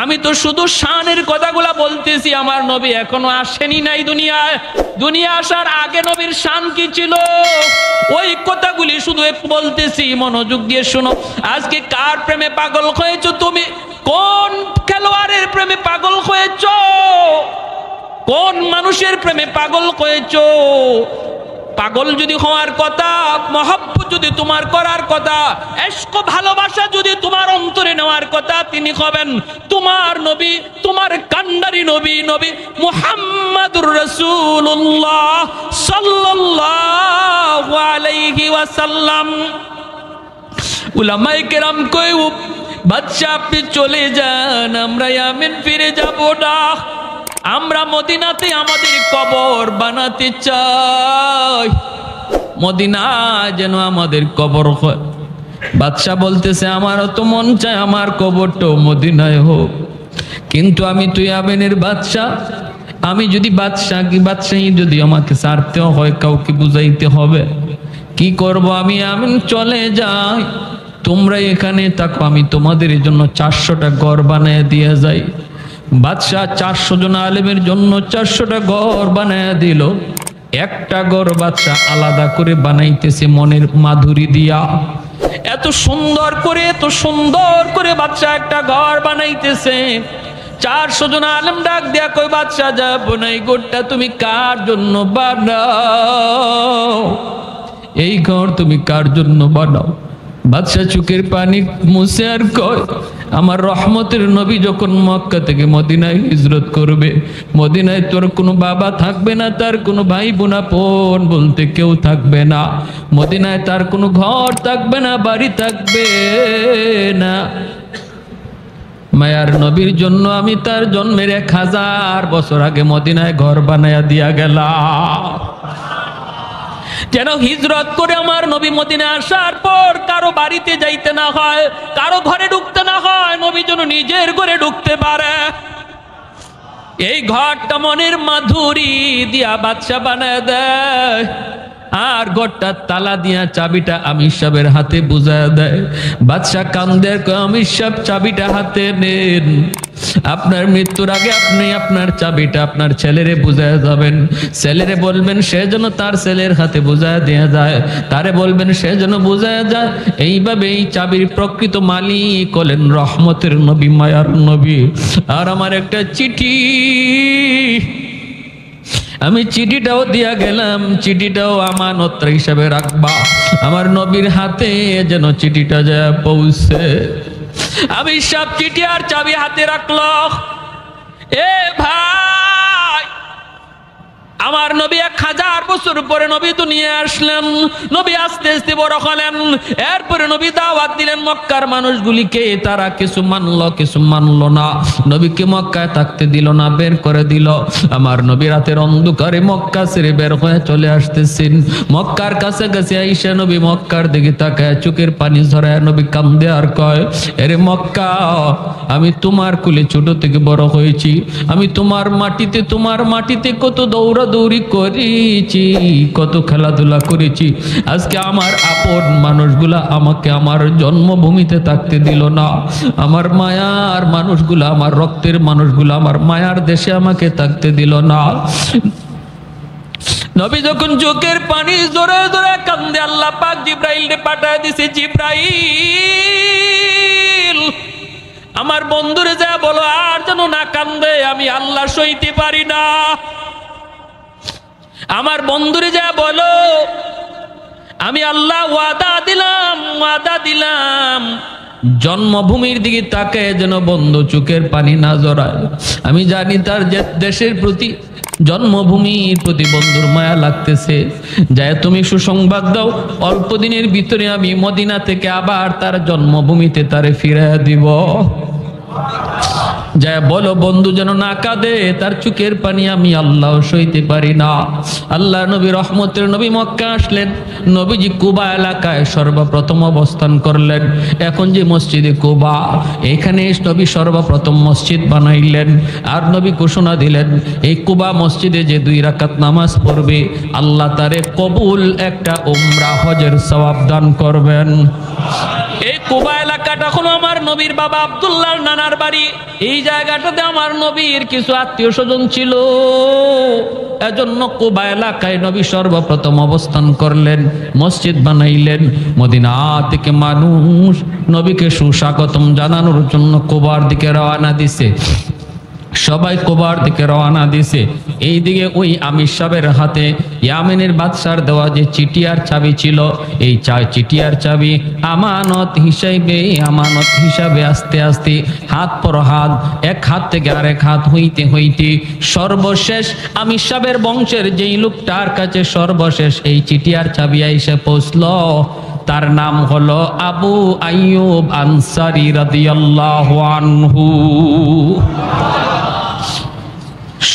আমি তো শুধু শানের কথাগুলা বলতেছি, আমার নবী এখনো আসেনি নাই দুনিয়ায়। দুনিয়া আসার আগে নবীর শান কি ছিল ওই কথাগুলি শুধু বলতেছি, মনোযোগ দিয়ে শোনো। আজকে কার প্রেমে পাগল হয়েছো তুমি? কোন খেলোয়াড়ের প্রেমে পাগল হয়েছো? কোন মানুষের প্রেমে পাগল হয়েছো? পাগল যদি হওয়ার কথা, মহব্বত যদি তোমার করার কথা, ইশক ভালোবাসা যদি তোমার অন্তরে নেওয়ার কথা, তিনি হবেন তোমার নবী, তোমার কান্ডারি নবী, নবী মুহাম্মাদুর রাসূলুল্লাহ সাল্লাল্লাহু আলাইহি ওয়াসাল্লাম। উলামায়ে কেরাম কই, বাদশা আপনি চলে যান, আমরা ইয়ামেন ফিরে যাব না। আমরা মদিনাতে আমাদের কবর বানাতে চাই, মদিনা যেন আমাদের কবর হয়। বাদশা বলতেছে, আমারও তো মন চায় আমার কবরটাও মদিনায় হোক, কিন্তু আমি তো ইয়ামেনের বাদশা। আমি যদি বাদশাহী যদি আমাকে ছাড়তেও হয়, কাউকে বুঝাইতে হবে। কি করব? আমি ইয়ামেন চলে যাই, তোমরা এখানে থাকো, আমি তোমাদের জন্য 400টা ঘর বানিয়ে দিয়ে যাই। বাদশাহ 400 জন আলেমের জন্য 400টা ঘর বানায় দিল। একটা ঘর বাদশাহ আলাদা করে বানাইতেছে মনের মাধুরী দিয়া। এত সুন্দর করে বাদশাহ একটা ঘর বানাইতেছে। 400 জন আলেম ডাক দিয়া কই, বাদশাহ যাব না, এই ঘরটা তুমি কার জন্য বানাও? এই ঘর তুমি কার জন্য বানাও? বাদশাহ চোখের পানি মুছে আর কয়, আমার রহমতের নবী যখন মক্কা থেকে মদিনায় হিজরত করবে, মদিনায় তোর কোনো বাবা থাকবে না, তার কোনো ভাই বোনাপন বলতে কেউ থাকবে না, মদিনায় তার কোনো ঘর থাকবে না, বাড়ি থাকবে না। মায়ার নবীর জন্য আমি তার জন্মের 1000 বছর আগে মদিনায় ঘর বানায়া দিয়া গেলাম, যেন হিজরত করে আমার নবী মদিনায় আসার পর কারো বাড়িতে যাইতে না হয়, কারো ঘরে ঢুকতে না হয়, নবী যেন নিজের ঘরে ঢুকতে পারে। এই ঘরটা মনের মাধুরী দিয়া বাদশা বানায় দেয়, আর ঘরটার তালা দিয়া চাবিটা আমির সাহেবের হাতে বুঝায় দেয়। বাদশা কান্দে, আমির সাহেব চাবিটা হাতে নেন, আপনার মৃত্যুর আগে আপনি আপনার চাবিটা আপনার ছেলেরে বুঝায় যাবেন। ছেলেরে বলবেন সে যেন তার ছেলের হাতে বুঝায় দেয়া যায়, তারে বলবেন সে যেন বুঝায় যায়। এইভাবে এই চাবির প্রকৃত মালিক হলেন রহমতের নবী, মায়ার নবী। আর আমার একটা চিঠি, আমি চিঠিটাও দিয়া গেলাম, চিঠিটাও আমানত হিসাবে রাখবা, আমার নবীর হাতে যেন চিঠিটা যায় পৌঁছে। আমি সব চিঠি আর চাবি হাতে রাখলো। এ ভাই, আমার নবী 1000 বছর পরে নবী দুনিয়া আসলেন, নবী আস্তে আস্তে বড় হলেন। এরপরে নবী দাওয়াত দিলেন মক্কার মানুষগুলিকে, তারা কিছু মানলো কিছু মানলো না। নবীকে মক্কায় থাকতে দিল না, বের করে দিল। আমার নবী রাতের অন্ধকারে মক্কা ছেড়ে বের হয়ে চলে আসতেছেন। মক্কার কাছাকাছি আইসা নবী মক্কার দিকে তাকায় চোখের পানি ঝরায় নবী কান্দে আর কয়, এরে মক্কা, আমি তোমার কুলে ছোট থেকে বড় হয়েছি, আমি তোমার মাটিতে কত দৌড়ি করেছি, কত খেলাধুলা করেছি। আজকে আমার আপন মানুষগুলা আমাকে আমার জন্মভূমিতে থাকতে দিল না, আমার মায়ার মানুষগুলা, আমার রক্তের মানুষগুলা আমার মায়ার দেশে আমাকে থাকতে দিল না। নবী যখন চোখের পানি জোরে জোরে কান্দে, আল্লাহ পাক জিব্রাইল পাঠায় দিছে, জিব্রাইল আমার বন্ধুরে যা বলো আর যেন না কান্দে, আমি আল্লাহ সইতে পারি না। আমার বন্ধুরে যা বলো, আমি আল্লাহ ওয়াদা দিলাম জন্মভূমির দিকে তাকায় যেন বন্ধু চোখের পানি না জড়ায়। আমি জানি তার যে দেশের প্রতি, জন্মভূমির প্রতি বন্ধুর মায়া লাগতেছে। যায় তুমি সুসংবাদ দাও, অল্প দিনের ভিতরে আমি মদিনা থেকে আবার তার জন্মভূমিতে তারে ফিরিয়ে দিব। যায় বলো বন্ধু যেন না কাঁদে, তার চোখের পানি আমি আল্লাহ সইতে পারি না। আল্লাহ নবী রহমতের নবী মক্কা আসলেন। নবীজি কুবা এলাকায় সর্বপ্রথম অবস্থান করলেন। এখন যে মসজিদে কুবা, এখানে নবী সর্বপ্রথম মসজিদ বানাইলেন। আর নবী ঘোষণা দিলেন, এই কুবা মসজিদে যে 2 রাকাত নামাজ পড়বে আল্লাহ তারে কবুল একটা উমরা হজের সওয়াব দান করবেন। এই কুবা এলাকাটা হলো আমার নবীর বাবা আব্দুল্লাহর নানার বাড়ি। এই জায়গাটাতে আমার নবীর কিছু আত্মীয় স্বজন ছিল। এজন্য কুবা এলাকায় নবী সর্বপ্রথম অবস্থান করলেন, মসজিদ বানাইলেন। মদিনা থেকে মানুষ নবীকে সুস্বাগতম জানানোর জন্য কুবার দিকে রওনা দিছে। সবাই কুবার দিকে রওনা দিছে। এইদিকে ওই আমির সাহেবের হাতে ইয়ামেনের বাদশার দেওয়া যে চিঠিয়ার চাবি ছিল, এই চিঠিয়ার চাবি আমানত হিসাবে আস্তে আস্তে হাত পর হাত, এক হাত থেকে আরেক হাত হইতে হইতে সর্বশেষ আমির সাহেবের বংশের যেই লোকটার কাছে সর্বশেষ এই চিঠিয়ার চাবি এসে পৌঁছলো, তার নাম হলো আবু আইয়ুব আনসারী রাদিয়াল্লাহু আনহু।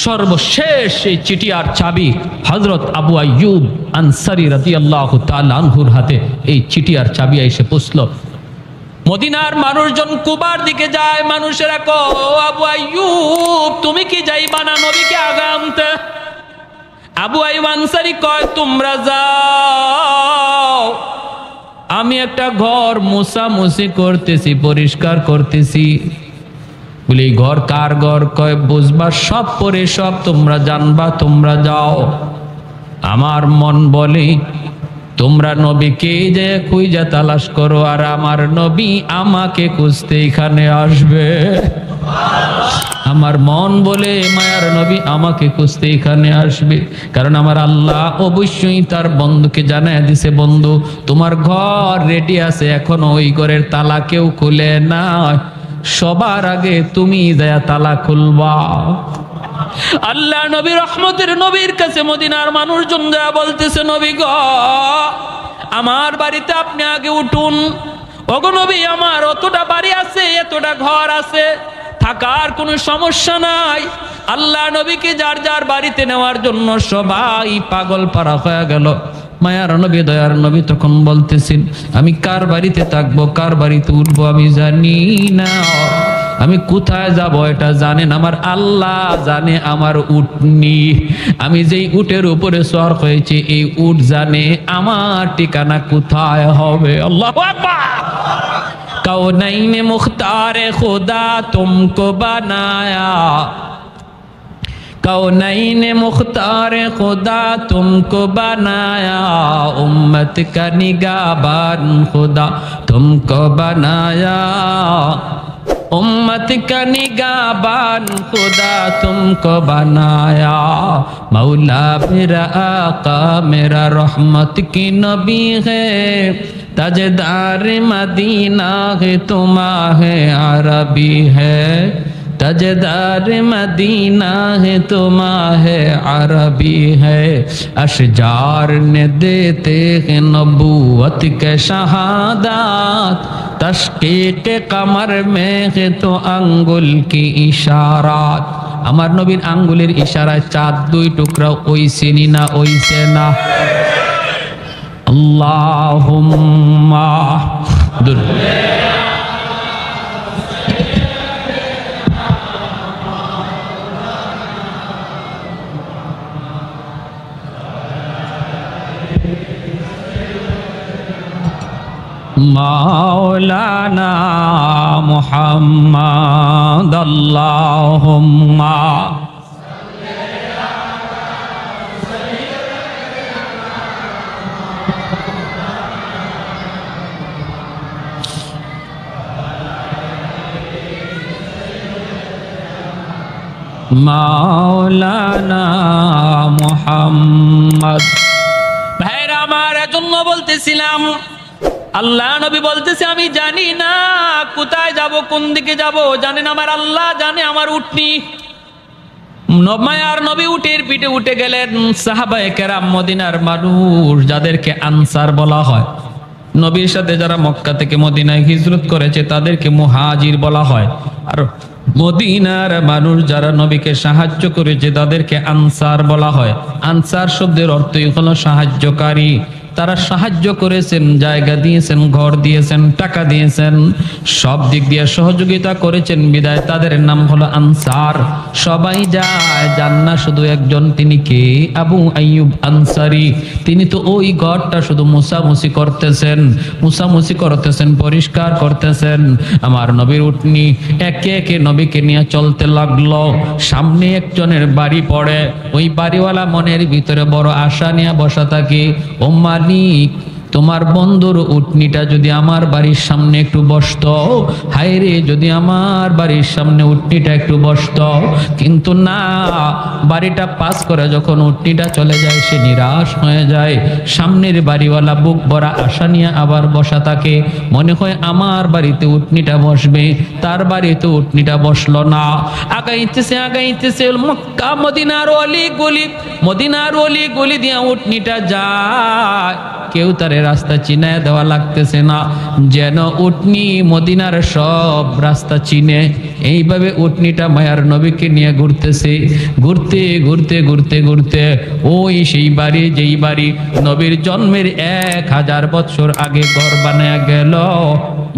সর্বশেষ এই চিঠিয়ার চাবি হযরত আবু আইয়ুব আনসারী রাদিয়াল্লাহু তাআলা আনহুর হাতে এই চিঠিয়ার চাবি এসে পৌঁছলো। মদিনার মানুষজন কুবার দিকে যায়। মানুষেরা কয়, আবু আইয়ুব তুমি কি যাইবা না নবীকে আগামতে? আবু আইয়ুব আনসারী কয়, তোমরা যাও, আমি একটা ঘর মোছামুছি করতেছি, পরিষ্কার করতেছি। বলি ঘর কার ঘর? কয় বুঝবা সব পরে সব তোমরা জানবা, তোমরা যাও। আমার মন বলে তোমরা নবীকে যে খুঁজে তালাশ করো, আর আমার নবী আমাকে খুঁজতে এখানে আসবে। আমার মন বলে মায়ার নবী আমাকে খুঁজতে এখানে আসবে, কারণ আমার আল্লাহ অবশ্যই তার বন্ধুকে জানায় দিছে, বন্ধু তোমার ঘর রেডি আছে, এখনো ওই ঘরের তালা কেউ খুলে না, সবার আগে তুমি যায় তালা খুলবা। আল্লাহ নবী রহমতের নবীর কাছে মদিনার মানুষজন যা বলতেছে, নবী গো আমার বাড়িতে আপনি আগে উঠুন। ওগো নবী আমার অতটা বাড়ি আছে, এতটা ঘর আছে, থাকার কোনো সমস্যা নাই। আল্লাহ নবীকে যার যার বাড়িতে নেওয়ার জন্য সবাই পাগল পারা হয়ে গেল। মায়ার নবী দয়ার নবী তখন বলতেছেন, আমি কার বাড়িতে থাকবো, কার বাড়িতে উঠবো আমি জানি না, আমি কোথায় যাব এটা জানেন আমার আল্লাহ জানে। আমার উটনি, আমি যেই উটের উপরে সওয়ার হয়েছে এই উট জানে আমার ঠিকানা কোথায় হবে। আল্লাহু আকবার। कौनैन मुख्तार खुदा तुमको बनाया, कौनैन मुख्तार खुदा तुमको बनाया, उम्मत का निगाहबान खुदा तुमको बनाया, उम्मत का निगाहबान खुदा तुमको बनाया। मौला मेरा आका मेरा रहमत की नबी है, ताजदार मदीना है तुम्हारे अरबी है, ताजदार मदीना है तुम्हारे अरबी है। अशजार ने देते हैं नबूवत के शहादत, तशकीक कमर में है तो अंगुल की इशारात। আমার নবীর আঙ্গুলের ইশারায় চাঁদ 2 টুকরা ওইসেনি না ওইসে না। আল্লাহুম্মা মাওলানা মুহাম্মদ আল্লাহুম্মা মাওলানা মুহাম্মদ। ভাইরা আমার, এজন্য বলতেছিলাম আল্লাহ নবী বলতেছে আমি জানি না কোথায় যাব, কোন দিকে যাব, জানেন আমার আল্লাহ জানে। আমার উটনি মায়ার নবী উটের পিঠে উঠে গেলেন। সাহাবায়ে কেরাম, মদিনার মানুষ যাদেরকে আনসার বলা হয়, নবীর সাথে যারা মক্কা থেকে মদিনায় হিজরত করেছে তাদেরকে মুহাজির বলা হয়। আর মদিনার মানুষ যারা নবীকে সাহায্য করেছে তাদেরকে আনসার বলা হয়। আনসার শব্দের অর্থই হলো সাহায্যকারী। তারা সাহায্য করেছেন, জায়গা দিয়েছেন, ঘর দিয়েছেন, টাকা দিয়েছেন, সব দিক দিয়ে সহযোগিতা করেছেন, বিদায় তাদের নাম হলো আনসার। সবাই যায়, যান না শুধু একজন। তিনি কে? আবু আইয়ুব আনসারী। তিনি তো ওই ঘরটা শুধু মুছামুছি করতেছেন, পরিষ্কার করতেছেন। আমার নবীর উটনি একে একে নবীকে নিয়ে চলতে লাগলো। সামনে একজনের বাড়ি পড়ে, ওই বাড়িওয়ালা মনের ভিতরে বড় আশা নিয়ে বসা থাকে। ও মালিক, তোমার বন্ধুর উটনিটা যদি আমার বাড়ির সামনে একটু বসতো, হায় রে যদি আমার বাড়ির সামনে উটনিটা একটু বসতো। কিন্তু না, বাড়িটা পাস করে যখন উটনিটা চলে যায় সে নিরাশ হয়ে যায়। সামনের বাড়িওয়ালা বুক ভরা আশা নিয়ে আবার বসা থাকে। মনে হয় আমার বাড়িতে উটনিটা বসবে, তার বাড়িতে উটনিটা বসলো না। আগাইতেছে মক্কা মদিনার অলি গলি দিয়ে উটনিটা যায়। কেউ তারে রাস্তা চিনায় দেওয়া লাগতেছে না, যেন উটনি মদিনার সব রাস্তা চিনে। এইভাবে উটনিটা মায়ার নবীকে নিয়ে ঘুরতেছে। ঘুরতে ওই সেই বাড়ি, যেই বাড়ি নবীর জন্মের 1000 বছর আগে ঘর বানায়া গেল।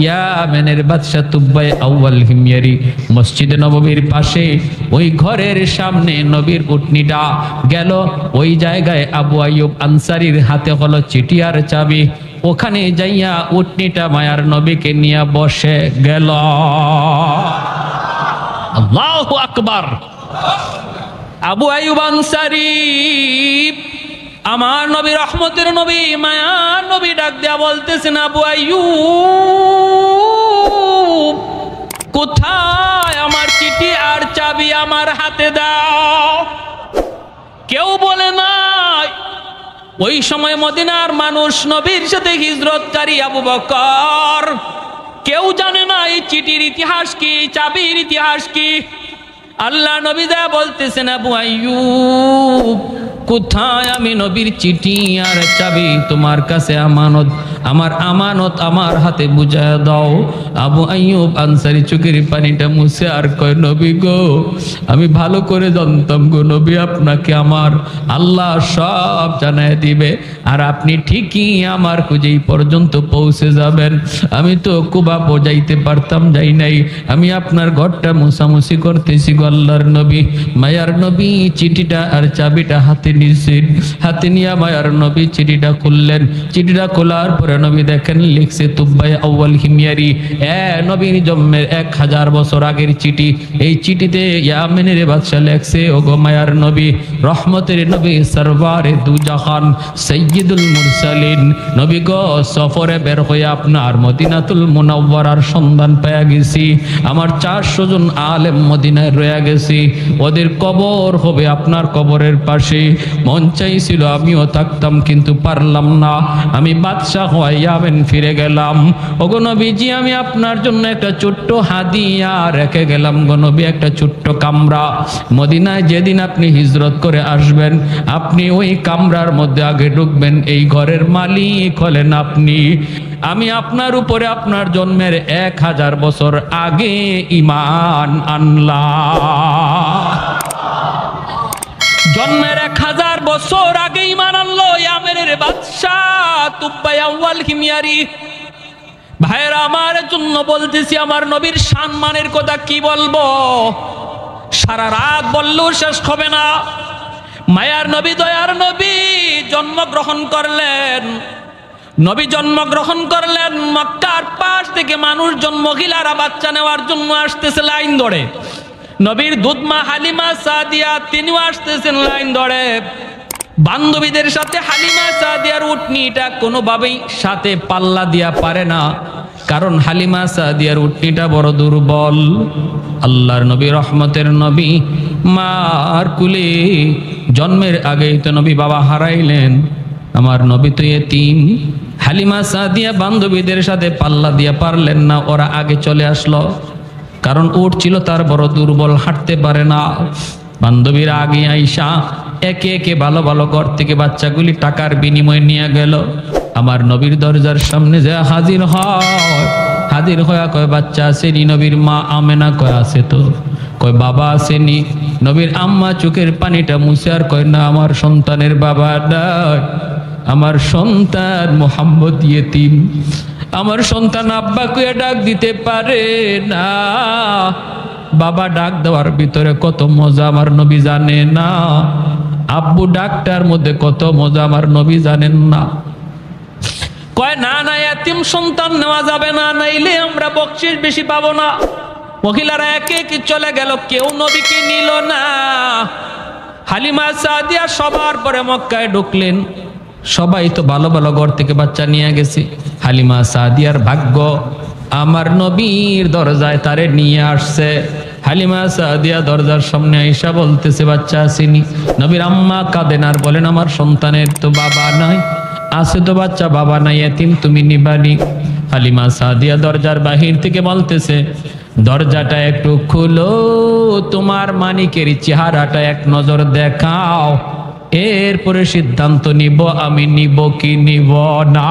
ইয়ামেনের বাদশা তুব্বাই আউয়াল হিময়ারি মসজিদে নববীর পাশে ওই ঘরের সামনে নবীর উটনিটা গেল। ওই জায়গায় আবু আইয়ুব আনসারীর হাতে হলো চিঠি আর চাবি। ওখানে যাইয়া উটনিটা মায়ার নবীকে নিয়ে বসে গেল। আল্লাহু আকবার। আবু আইয়ুব আনসারী, আমার নবী, রহমতের নবী, মায়ার নবী ডাক দেয়া বলতেছেন, আবু আইয়ুব কোথায়? আমার চিঠি আর চাবি আমার হাতে দাও। কেউ বলে নাই। ওই সময় মদিনার মানুষ, নবীর সাথে হিজরতকারী আবু বকর, কেউ জানে না এই চিঠির ইতিহাস কি, চাবির ইতিহাস কি। আল্লাহ নবী দা বলতেছেন, আবু আইয়ুব কোথায়? আমি নবীর চিঠি আর চাবি তোমার কাছে আমানত, আমার আমানত আমার হাতে বুঝায় দাও। আবু আইয়ুব আনসারী চোখের পানিটা মুছে আর কয়, নবী গো, আমি ভালো করে জানতাম গো নবী, আপনাকে আমার আল্লাহ সব জানায় দিবে, আর আপনি ঠিকই আমার খুঁজেই পর্যন্ত পৌঁছে যাবেন। আমি তো কুবা বোঝাইতে পারতাম, যাই নাই। আমি আপনার ঘরটা মুছামুছি করতেছি গো আল্লাহর নবী। মায়ার নবী চিঠিটা আর চাবিটা হাতে নিয়েছেন। হাতে নিয়ে মায়ার নবী চিঠিটা খুললেন। চিঠিটা খোলার পরে নবী দেখেন লিখছে তুব্বাই আউয়াল হিময়ারি, নবীর জন্মের 1000 বছর আগের চিঠি। এই চিঠিতে ইয়ামেনের বাদশা লেখছে, ও গো মায়ার নবী, রহমতের নবী, সরওয়ারে দু জাহান, সাইয়্যিদুল মুরসালিন, নবী গো, সফরে বের হয়ে আপনার মদিনাতুল মুনাওয়ারার সন্ধান পেয়ে গেছি। আমার 400 জন আলেম মদিনায় রয়ে গেছি, ওদের কবর হবে আপনার কবরের পাশে। মন চাইছিল আমিও থাকতাম, কিন্তু পারলাম না। আমি বাদশাহ হয়ে ইয়ামেন ফিরে গেলাম। ওগো নবীজি, আমি আপনার জন্য একটা ছোট্ট হাদিয়া রেখে গেলাম গো নবী, একটা ছোট্ট কামরা। মদিনায় যেদিন আপনি হিজরত করে আসবেন, আপনি ওই কামরার মধ্যে আগে ঢুকবেন। এই ঘরের মালিক হলেন আপনি। আমি আপনার উপরে আপনার জন্মের 1000 বছর আগে ঈমান আনলাম। জন্মের 1000 বছর আগে ঈমান আনলো ইয়ামেনের বাদশা তুব্বাই আউয়াল হিময়ারি। ভাইরা আমার, জন্য বলতেছি, আমার নবীর সম্মানের কথা কি বলবো, সারা রাত বললেও শেষ হবে না। মায়ার নবী, দয়ার নবী জন্মগ্রহণ করলেন। নবী জন্মগ্রহণ করলেন, মক্কার পাশ থেকে মানুষজন, মহিলারা বাচ্চা নেওয়ার জন্য আসতেছে লাইন ধরে। নবীর দুধমা হালিমা সাদিয়া, তিনিও আসতেছেন লাইন ধরে। বান্ধবীদের সাথে হালিমা সাদিয়ার উটনিটা কোনোভাবেই সাথে পাল্লা দিয়া পারে না। কারণ হালিমা সাদিয়ার উটনিটা বড় দুর্বল। আল্লাহর নবী, রহমতের নবী, মার কুলে জন্মের আগেই তো নবী বাবা হারাইলেন। আমার নবী তো এতিম। হালিমা সাদিয়া বান্ধবীদের সাথে পাল্লা দিয়া পারলেন না, ওরা আগে চলে আসলো। কারণ উট ছিল তার বড় দুর্বল, হাঁটতে পারে না। বান্ধবীরা আগে আইসা একে একে ভালো ভালো ঘর থেকে বাচ্চাগুলি টাকার বিনিময়ে নিয়ে গেল। আমার নবীর দরজার সামনে যে হাজির হয়, হাজির হয়ে কয় বাচ্চা আসেনি? নবীর মা আমেনা কয় আছে তো। কয় বাবা আসেনি? নবীর আম্মা চোখের পানিটা মুছে আর কয় না, আমার সন্তানের বাবা নাই, আমার সন্তান মোহাম্মদ ইয়েতিম, আমার সন্তান আব্বা কইয়া ডাক দিতে পারে না। বাবা ডাক দেওয়ার ভিতরে কত মজা আমার নবী জানে না, আব্বু ডাকটার মধ্যে কত মজা আমার নবী জানেন না। কয় না না, এতিম সন্তান নেওয়া যাবে না, নাইলে আমরা বকশিশ বেশি পাবো না। মহিলারা একে একে চলে গেল, কেউ নবীকে নিল না। হালিমা সাদিয়া সবার পরে মক্কায় ঢুকলেন। সবাই তো ভালো ভালো ঘর থেকে বাচ্চা নিয়ে গেছে। হালিমা সাদিয়ার ভাগ্য আমার নবীর দরজায় তারে নিয়ে আসছে। হালিমা সাদিয়া দরজার সামনে আইসা বলতেছে বাচ্চা আসেনি? নবীর আম্মা কাঁদেন আর বলেন আমার সন্তানের তো বাবা নাই। আছে তো বাচ্চা, বাবা নাই, এতিম, তুমি নিবানি। হালিমা সাদিয়া দরজার বাহির থেকে বলতেছে দরজাটা একটু খুলো, তোমার মানিকের চেহারাটা এক নজর দেখাও, এরপরে সিদ্ধান্ত নিব আমি নিব কি নিব না।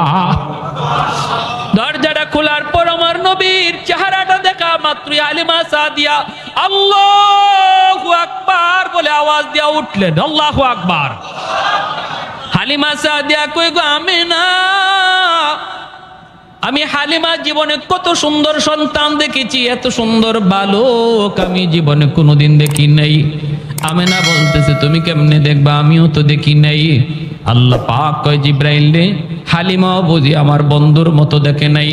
দরজাটা খোলার পর আমার নবীর চেহারাটা দেখা মাত্র হালিমা সাদিয়া আল্লাহু আকবার বলে আওয়াজ দিয়া উঠলেন। আল্লাহু আকবার। হালিমা সাদিয়া কই গো আমেনা, আমি হালিমা জীবনে কত সুন্দর সন্তান দেখেছি, এত সুন্দর বালক আমি জীবনে কোনোদিন দেখি নাই। আমেনা বলতেছে তুমি কেমনে দেখবা, আমিও তো দেখি নাই। আল্লাহ পাক কয় জিব্রাইল রে, হালিমাও বুঝি আমার বন্ধুর মতো দেখে নাই,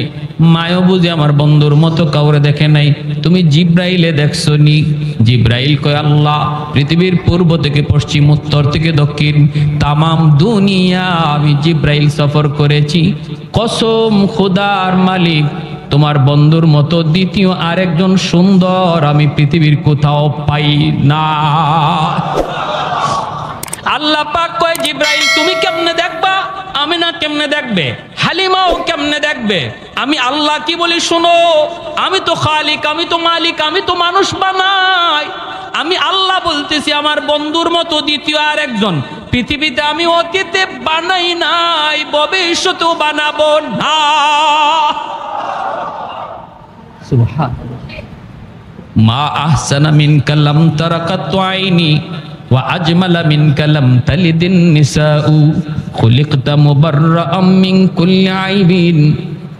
মায়ও বুঝি আমার বন্ধুর মতো কাউরে দেখে নাই, তুমি জিব্রাইলে দেখছো নি? জিব্রাইল কয় আল্লাহ, পৃথিবীর পূর্ব থেকে পশ্চিম, উত্তর থেকে দক্ষিণ, তামাম দুনিয়া আমি জিব্রাইল সফর করেছি। কসম খোদার মালিক, তোমার বন্ধুর মতো দ্বিতীয় আরেকজন সুন্দর আমি পৃথিবীর কোথাও পাই না। আল্লাহ পাক কয় জিব্রাইল তুমি কেমনে দেখবা, আমিনা কেমনে দেখবে, হালিমাও কেমনে দেখবে? আমি আল্লাহ কি বলি শুনো, আমি তো খালিক, আমি তো মালিক, আমি তো মানুষ বানাই। আমি আল্লাহ বলতেছি আমার বন্ধুর মতো দ্বিতীয় আরেকজন পৃথিবীতে আমি অতীতে বানাই নাই, ভবিষ্যতেও বানাবো না। মা আহসানা মিনকা লাম তারাকাতু আইনি ওয়া আজমালা মিনকা লাম তালিদিন নিসাউ খুলিকতা মুবাররাআম মিন কুল্লি আইবিন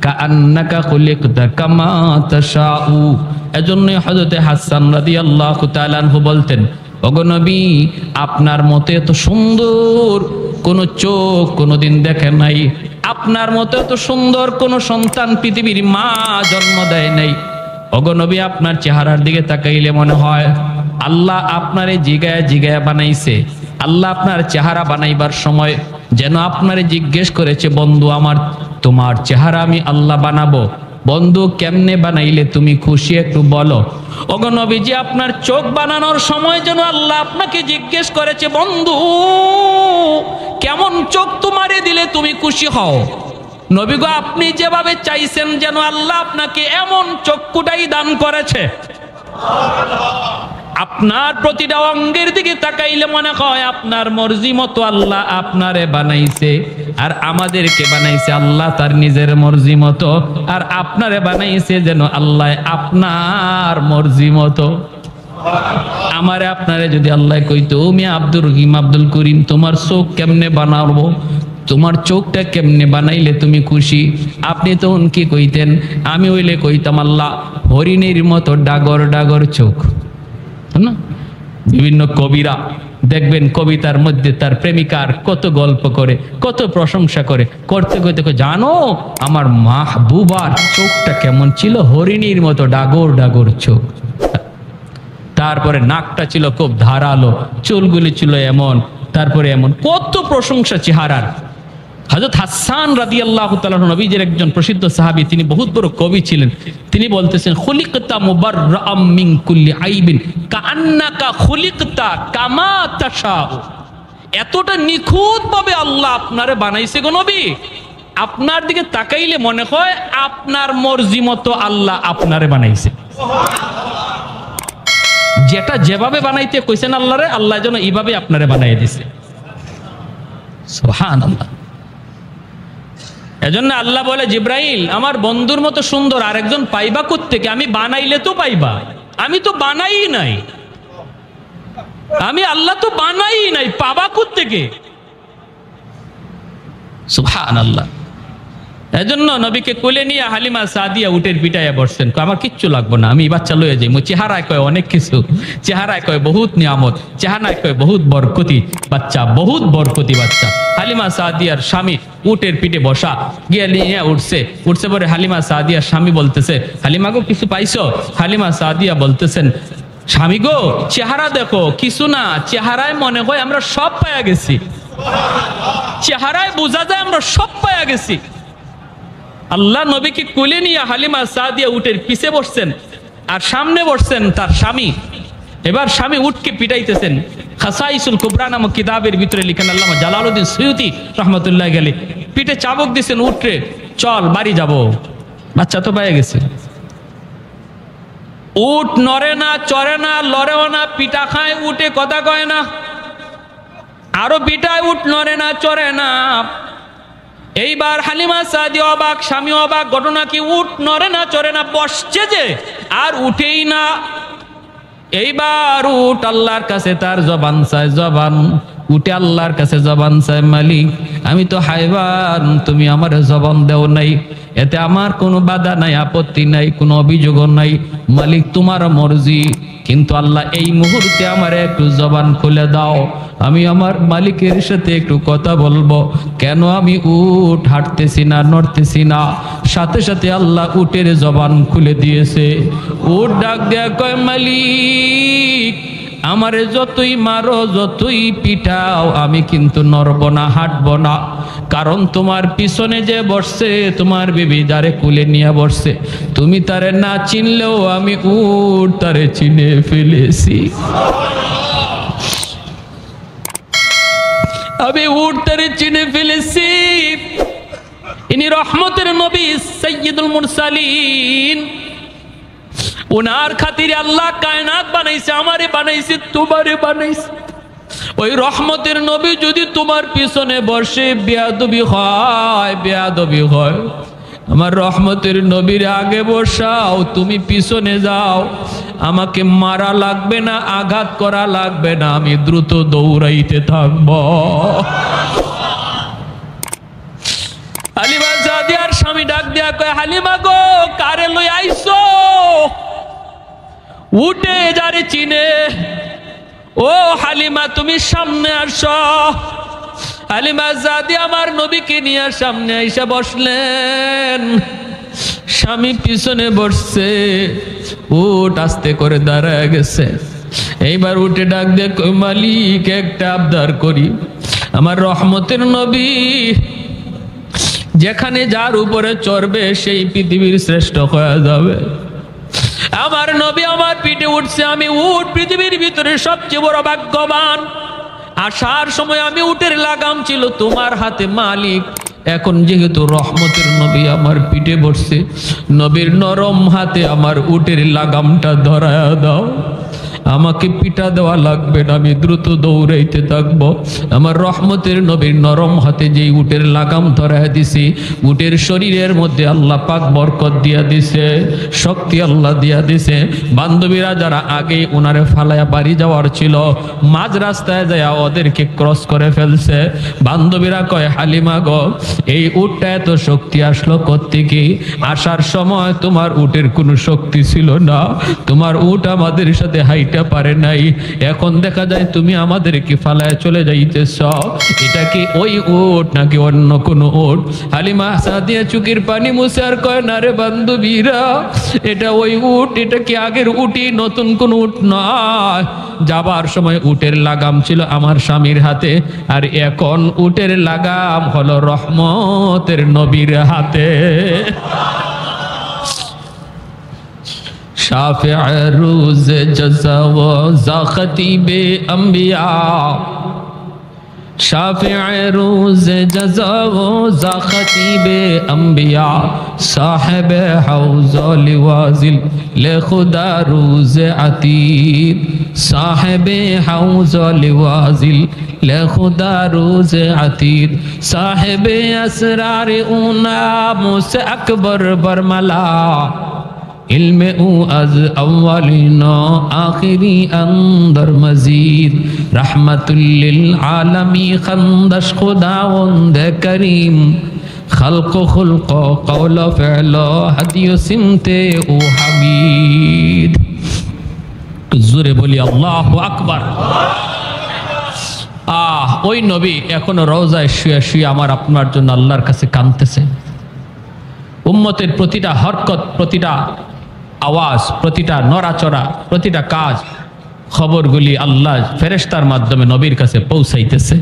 কাআন্নাকা খুলিকতা কামা তাশাউ। এজন্য হযরতে হাসান রাদিয়াল্লাহু তাআলা আনহু বলতেন, ওগো নবী আপনার মতো এত সুন্দর কোন চোখ কোনোদিন দেখে নাই, আপনার মতো এত সুন্দর কোন সন্তান পৃথিবীর মা জন্ম দেয় নাই। ওগো নবী আপনার চেহারার দিকে তাকাইলে মনে হয় আল্লাহ আপনারে জিগায়া জিগায়া বানাইছে। আল্লাহ আপনার চেহারা বানাইবার সময় যেন আপনারে জিজ্ঞেস করেছে, বন্ধু আমার তোমার চেহারা আমি আল্লাহ বানাবো, বন্ধু কেমনে বানাইলে তুমি খুশি একটু বলো। ওগো নবীজি আপনার চোখ বানানোর সময় যেন আল্লাহ আপনাকে জিজ্ঞেস করেছে, বন্ধু কেমন চোখ তোমারে দিলে তুমি খুশি হও। নবী গো আপনি যেভাবে চাইছেন যেন আল্লাহ আপনাকে এমন চক্ষুটাই দান করেছে। আপনার প্রতিটা অঙ্গের দিকে তাকাইলে মনে হয় আপনার মর্জি মতো আল্লাহ আপনারে বানাইছে, আর আমাদেরকে বানাইছে আল্লাহ তার নিজের মর্জি মতো, আর আপনারে বানাইছে যেন আল্লাহ আপনার মর্জি মতো। আমারে আপনারে যদি আল্লাহ কইতো আমি আব্দুর রহিম আব্দুল করিম তোমার চোখ কেমনে বানাবো, তোমার চোখটা কেমনে বানাইলে তুমি খুশি, আপনি তখন কি কইতেন? আমি হইলে কইতাম আল্লাহ হরিণের মতো ডাগর ডাগর চোখ। না বিভিন্ন কবিরা দেখবেন কবিতার মধ্যে তার প্রেমিকার কত গল্প করে, কত প্রশংসা করে, করতে করতে জানো আমার মাহবুবার চোখটা কেমন ছিল, হরিণীর মতো ডাগর ডাগর চোখ, তারপরে নাকটা ছিল খুব ধারালো, চুলগুলি ছিল এমন, তারপরে এমন কত প্রশংসা চেহারার। হযরত হাসান রাদিয়াল্লাহু তাআলা নবীজির একজন প্রসিদ্ধ সাহাবী, তিনি বহুত বড় কবি ছিলেন। তিনি বলতেছেন, খুলিকতা মুবাররাআম মিন কুল্লি আইবিন কাআন্নাকা খুলিকতা কামা তাশাউ। এতটা নিখুঁতভাবে আল্লাহ আপনারে বানাইছে গো নবী, আপনার দিকে তাকাইলে মনে হয় আপনার মর্জি মতো আল্লাহ আপনারে বানাইছে। যেটা যেভাবে বানাইতে কইছেন আল্লাহরে, আল্লাহ যেন এইভাবে আপনারে বানাই দিছে। সুবহানাল্লাহ। এজন্য আল্লাহ বলে, জিব্রাইল আমার বন্ধুর মতো সুন্দর আরেকজন পাইবা কোত্থেকে? আমি বানাইলে তো পাইবা, আমি তো বানাই নাই, আমি আল্লাহ তো বানাই নাই, পাবা কোত্থেকে? সুবহানাল্লাহ। এজন্য নবীকে কোলে নিয়ে হালিমা সাদিয়া উটের পিটাইয়া বসছেন, আমার কিচ্ছু লাগবো না, আমি বাচ্চা লয়ে যাই। চেহারায় কয় অনেক কিছু, চেহারায় কয় বহুত নিয়ামত, চেহারায় কয় বহুত বরকতি বাচ্চা, বহুত বরকতি বাচ্চা। হালিমা সাদিয়ার স্বামী উটের পিঠে বসা, গিয়ে নিয়ে উঠছে পরে হালিমা সাদিয়ার স্বামী বলতেছে, হালিমা গো কিছু পাইছো? হালিমা সাদিয়া বলতেছেন, স্বামী গো চেহারা দেখো, কিছু না, চেহারায় মনে হয় আমরা সব পায়া গেছি, চেহারায় বোঝা যায় আমরা সব পায়া গেছি। আল্লাহ নবীকে কোলে নিয়ে হালিমা সাদিয়া উটের পিছে বসছেন, আর সামনে বসছেন তার স্বামী। এবার স্বামী উটকে পিটাইতেছেন। খাসাইসুল কুবরা নামক কিতাবের ভিতরে লিখেন আল্লামা জালালউদ্দিন সুয়ুতি রাহমাতুল্লাহ আলাইহি, পিঠে চাবুক দিছেন উটরে, চল বাড়ি যাব, বাচ্চা তো পেয়ে গেছে। উট নড়ে না, চড়ে না, লড়েও না, পিটা খায় উটে, কথা কয় না, আরো পিটায়, উট নড়ে না, চড়ে না। এইবার হালিমা সাদিয়া অবাক, স্বামী অবাক, ঘটনা কি? উট নড়ে না, চড়ে না, বসছে যে আর উঠেই না। এইবার উট আল্লাহর কাছে তার জবান চায়, জবান উঠে আল্লাহর কাছে জবান চায়, মালিক আমি তো হাইবান, তুমি আমার জবান দেও নাই, এতে আমার কোনো বাধা নাই, আপত্তি নাই, কোনো অভিযোগ নাই, মালিক তোমার মর্জি, কিন্তু আল্লাহ এই মুহূর্তে আমার একটু জবান খুলে দাও, আমি আমার মালিকের সাথে একটু কথা বলবো। কেন আমি উট হাঁটতেছি না, নড়তেছি না? সাথে সাথে আল্লাহ উটের জবান খুলে দিয়েছে। উট ডাক দেয়া কয়, মালিক আমারে যতই মারো, যতই পিটাও, আমি কিন্তু নড়ব না, হাঁটব না, কারণ তোমার পিছনে যে বসছে, তোমার বিবি যারে কুলে নিয়ে বসছে, তুমি তারে না চিনলেও আমি উট তারে চিনে ফেলেছি, আমি উট তারে চিনে ফেলেছি। ইনি রহমতের নবী সাইয়্যিদুল মুরসালিন, ওনার খাতিরে আল্লাহ কায়নাত বানাইছে, আমারে বানাইছে, তোমারে বানাইছে। ওই রহমতের নবী যদি তোমার পিছনে বসে, বেয়াদবি হয়, বেয়াদবি হয়। আমার রহমতের নবীর আগে বসাও, তুমি পিছনে যাও, আমাকে মারা লাগবে না, আঘাত করা লাগবে না, আমি দ্রুত দৌড়াইতে থাকব। হালিমা সাদিয়ার স্বামী ডাক দিয়া কয়, হালিমা গো কারে লই আইছো? উঠে যারে চিনে, ও হালিমা তুমি সামনে আসো। হালিমা সাদিয়া আমার নবীকে নিয়ে সামনে আইসা বসলেন, স্বামী পিছনে বসছে, উট আস্তে করে দাঁড়ায় গেছে। এইবার উঠে ডাক দিয়ে কই, মালিক একটা আবদার করি, আমার রহমতের নবী যেখানে যার উপরে চড়বে সেই পৃথিবীর শ্রেষ্ঠ হয়ে যাবে। আমার নবী আমার পিঠে উঠছে, আমি উট পৃথিবীর ভিতরে সবচেয়ে বড় ভাগ্যবান। আসার সময় আমি উটের লাগাম ছিল তোমার হাতে মালিক, এখন যেহেতু রহমতের নবী আমার পিঠে বসছে, নবীর নরম হাতে আমার উটের লাগামটা ধরায়া দাও, আমাকে পিটা দেওয়া লাগবে না, আমি দ্রুত দৌড়াইতে থাকবো। আমার রহমতের নবীর নরম হাতে যেই উটের লাগাম ধরায় দিছি, উটের শরীরের মধ্যে আল্লাহ পাক বরকত দিয়া দিছে, শক্তি আল্লাহ দিয়া দিছে। বান্ধবীরা যারা আগে ওনারে ফালায়া বাড়ি যাওয়ার ছিল, মাঝ রাস্তায় যায় ওদেরকে ক্রস করে ফেলছে। বান্ধবীরা কয়, হালিমা গো এই উটটা এত শক্তি আসলো কোত্থেকে? আসার সময় তোমার উটের কোনো শক্তি ছিল না, তোমার উট আমাদের সাথে হাইট যাইতে পারে নাই, এখন দেখা যায় তুমি আমাদেরকে ফালায় চলে যাইতেছ। এটা কি ওই উট নাকি অন্য কোনো উট? হালিমা সাদিয়া চুকির পানি মুছে আর কয়, না রে বান্ধবীরা, এটা ওই উট, এটা কি আগের উটি, নতুন কোন উট নয়। যাবার সময় উটের লাগাম ছিল আমার স্বামীর হাতে, আর এখন উটের লাগাম হলো রহমতের নবীর হাতে। শাফি'আ রোজ জাযা ওয়া যা খতীবে আম্বিয়া, শাফি'আ রোজ জাযা ওয়া যা খতীবে আম্বিয়া, সাহেবে হাউজ লিওয়াজিল লে খুদা রোজ আতীর, সাহেবে হাউজ লিওয়াজিল লে খুদা রোজ আতীর, সাহেবে আসরার উনা মুসে আকবর বরমলা, ইলমে ও আজ আউয়ালিনা আখিরি আন্দর মজিদ, রহমতুল্লিল আলমী খন্দশ খুদাওন্দ করিম, খলক খুলক কৌল ফেল হাদিয় সিমতে ও হামিদ। জোরে বলি আল্লাহু আকবার। ওই নবী এখনো রওজায় শুয়ে শুয়ে আমার আপনার জন্য আল্লাহর কাছে কাঁদতেছে। উম্মতের প্রতিটা হরকত, প্রতিটা আওয়াজ, প্রতিটা নড়াচড়া, প্রতিটা কাজ, খবরগুলি আল্লাহ ফেরেশতার মাধ্যমে নবীর কাছে পৌঁছাইতেছে।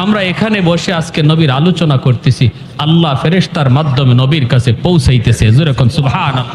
আমরা এখানে বসে আজকে নবীর আলোচনা করতেছি, আল্লাহ ফেরেশতার মাধ্যমে নবীর কাছে পৌঁছাইতেছে। যেরকম সুবহানাল্লাহ।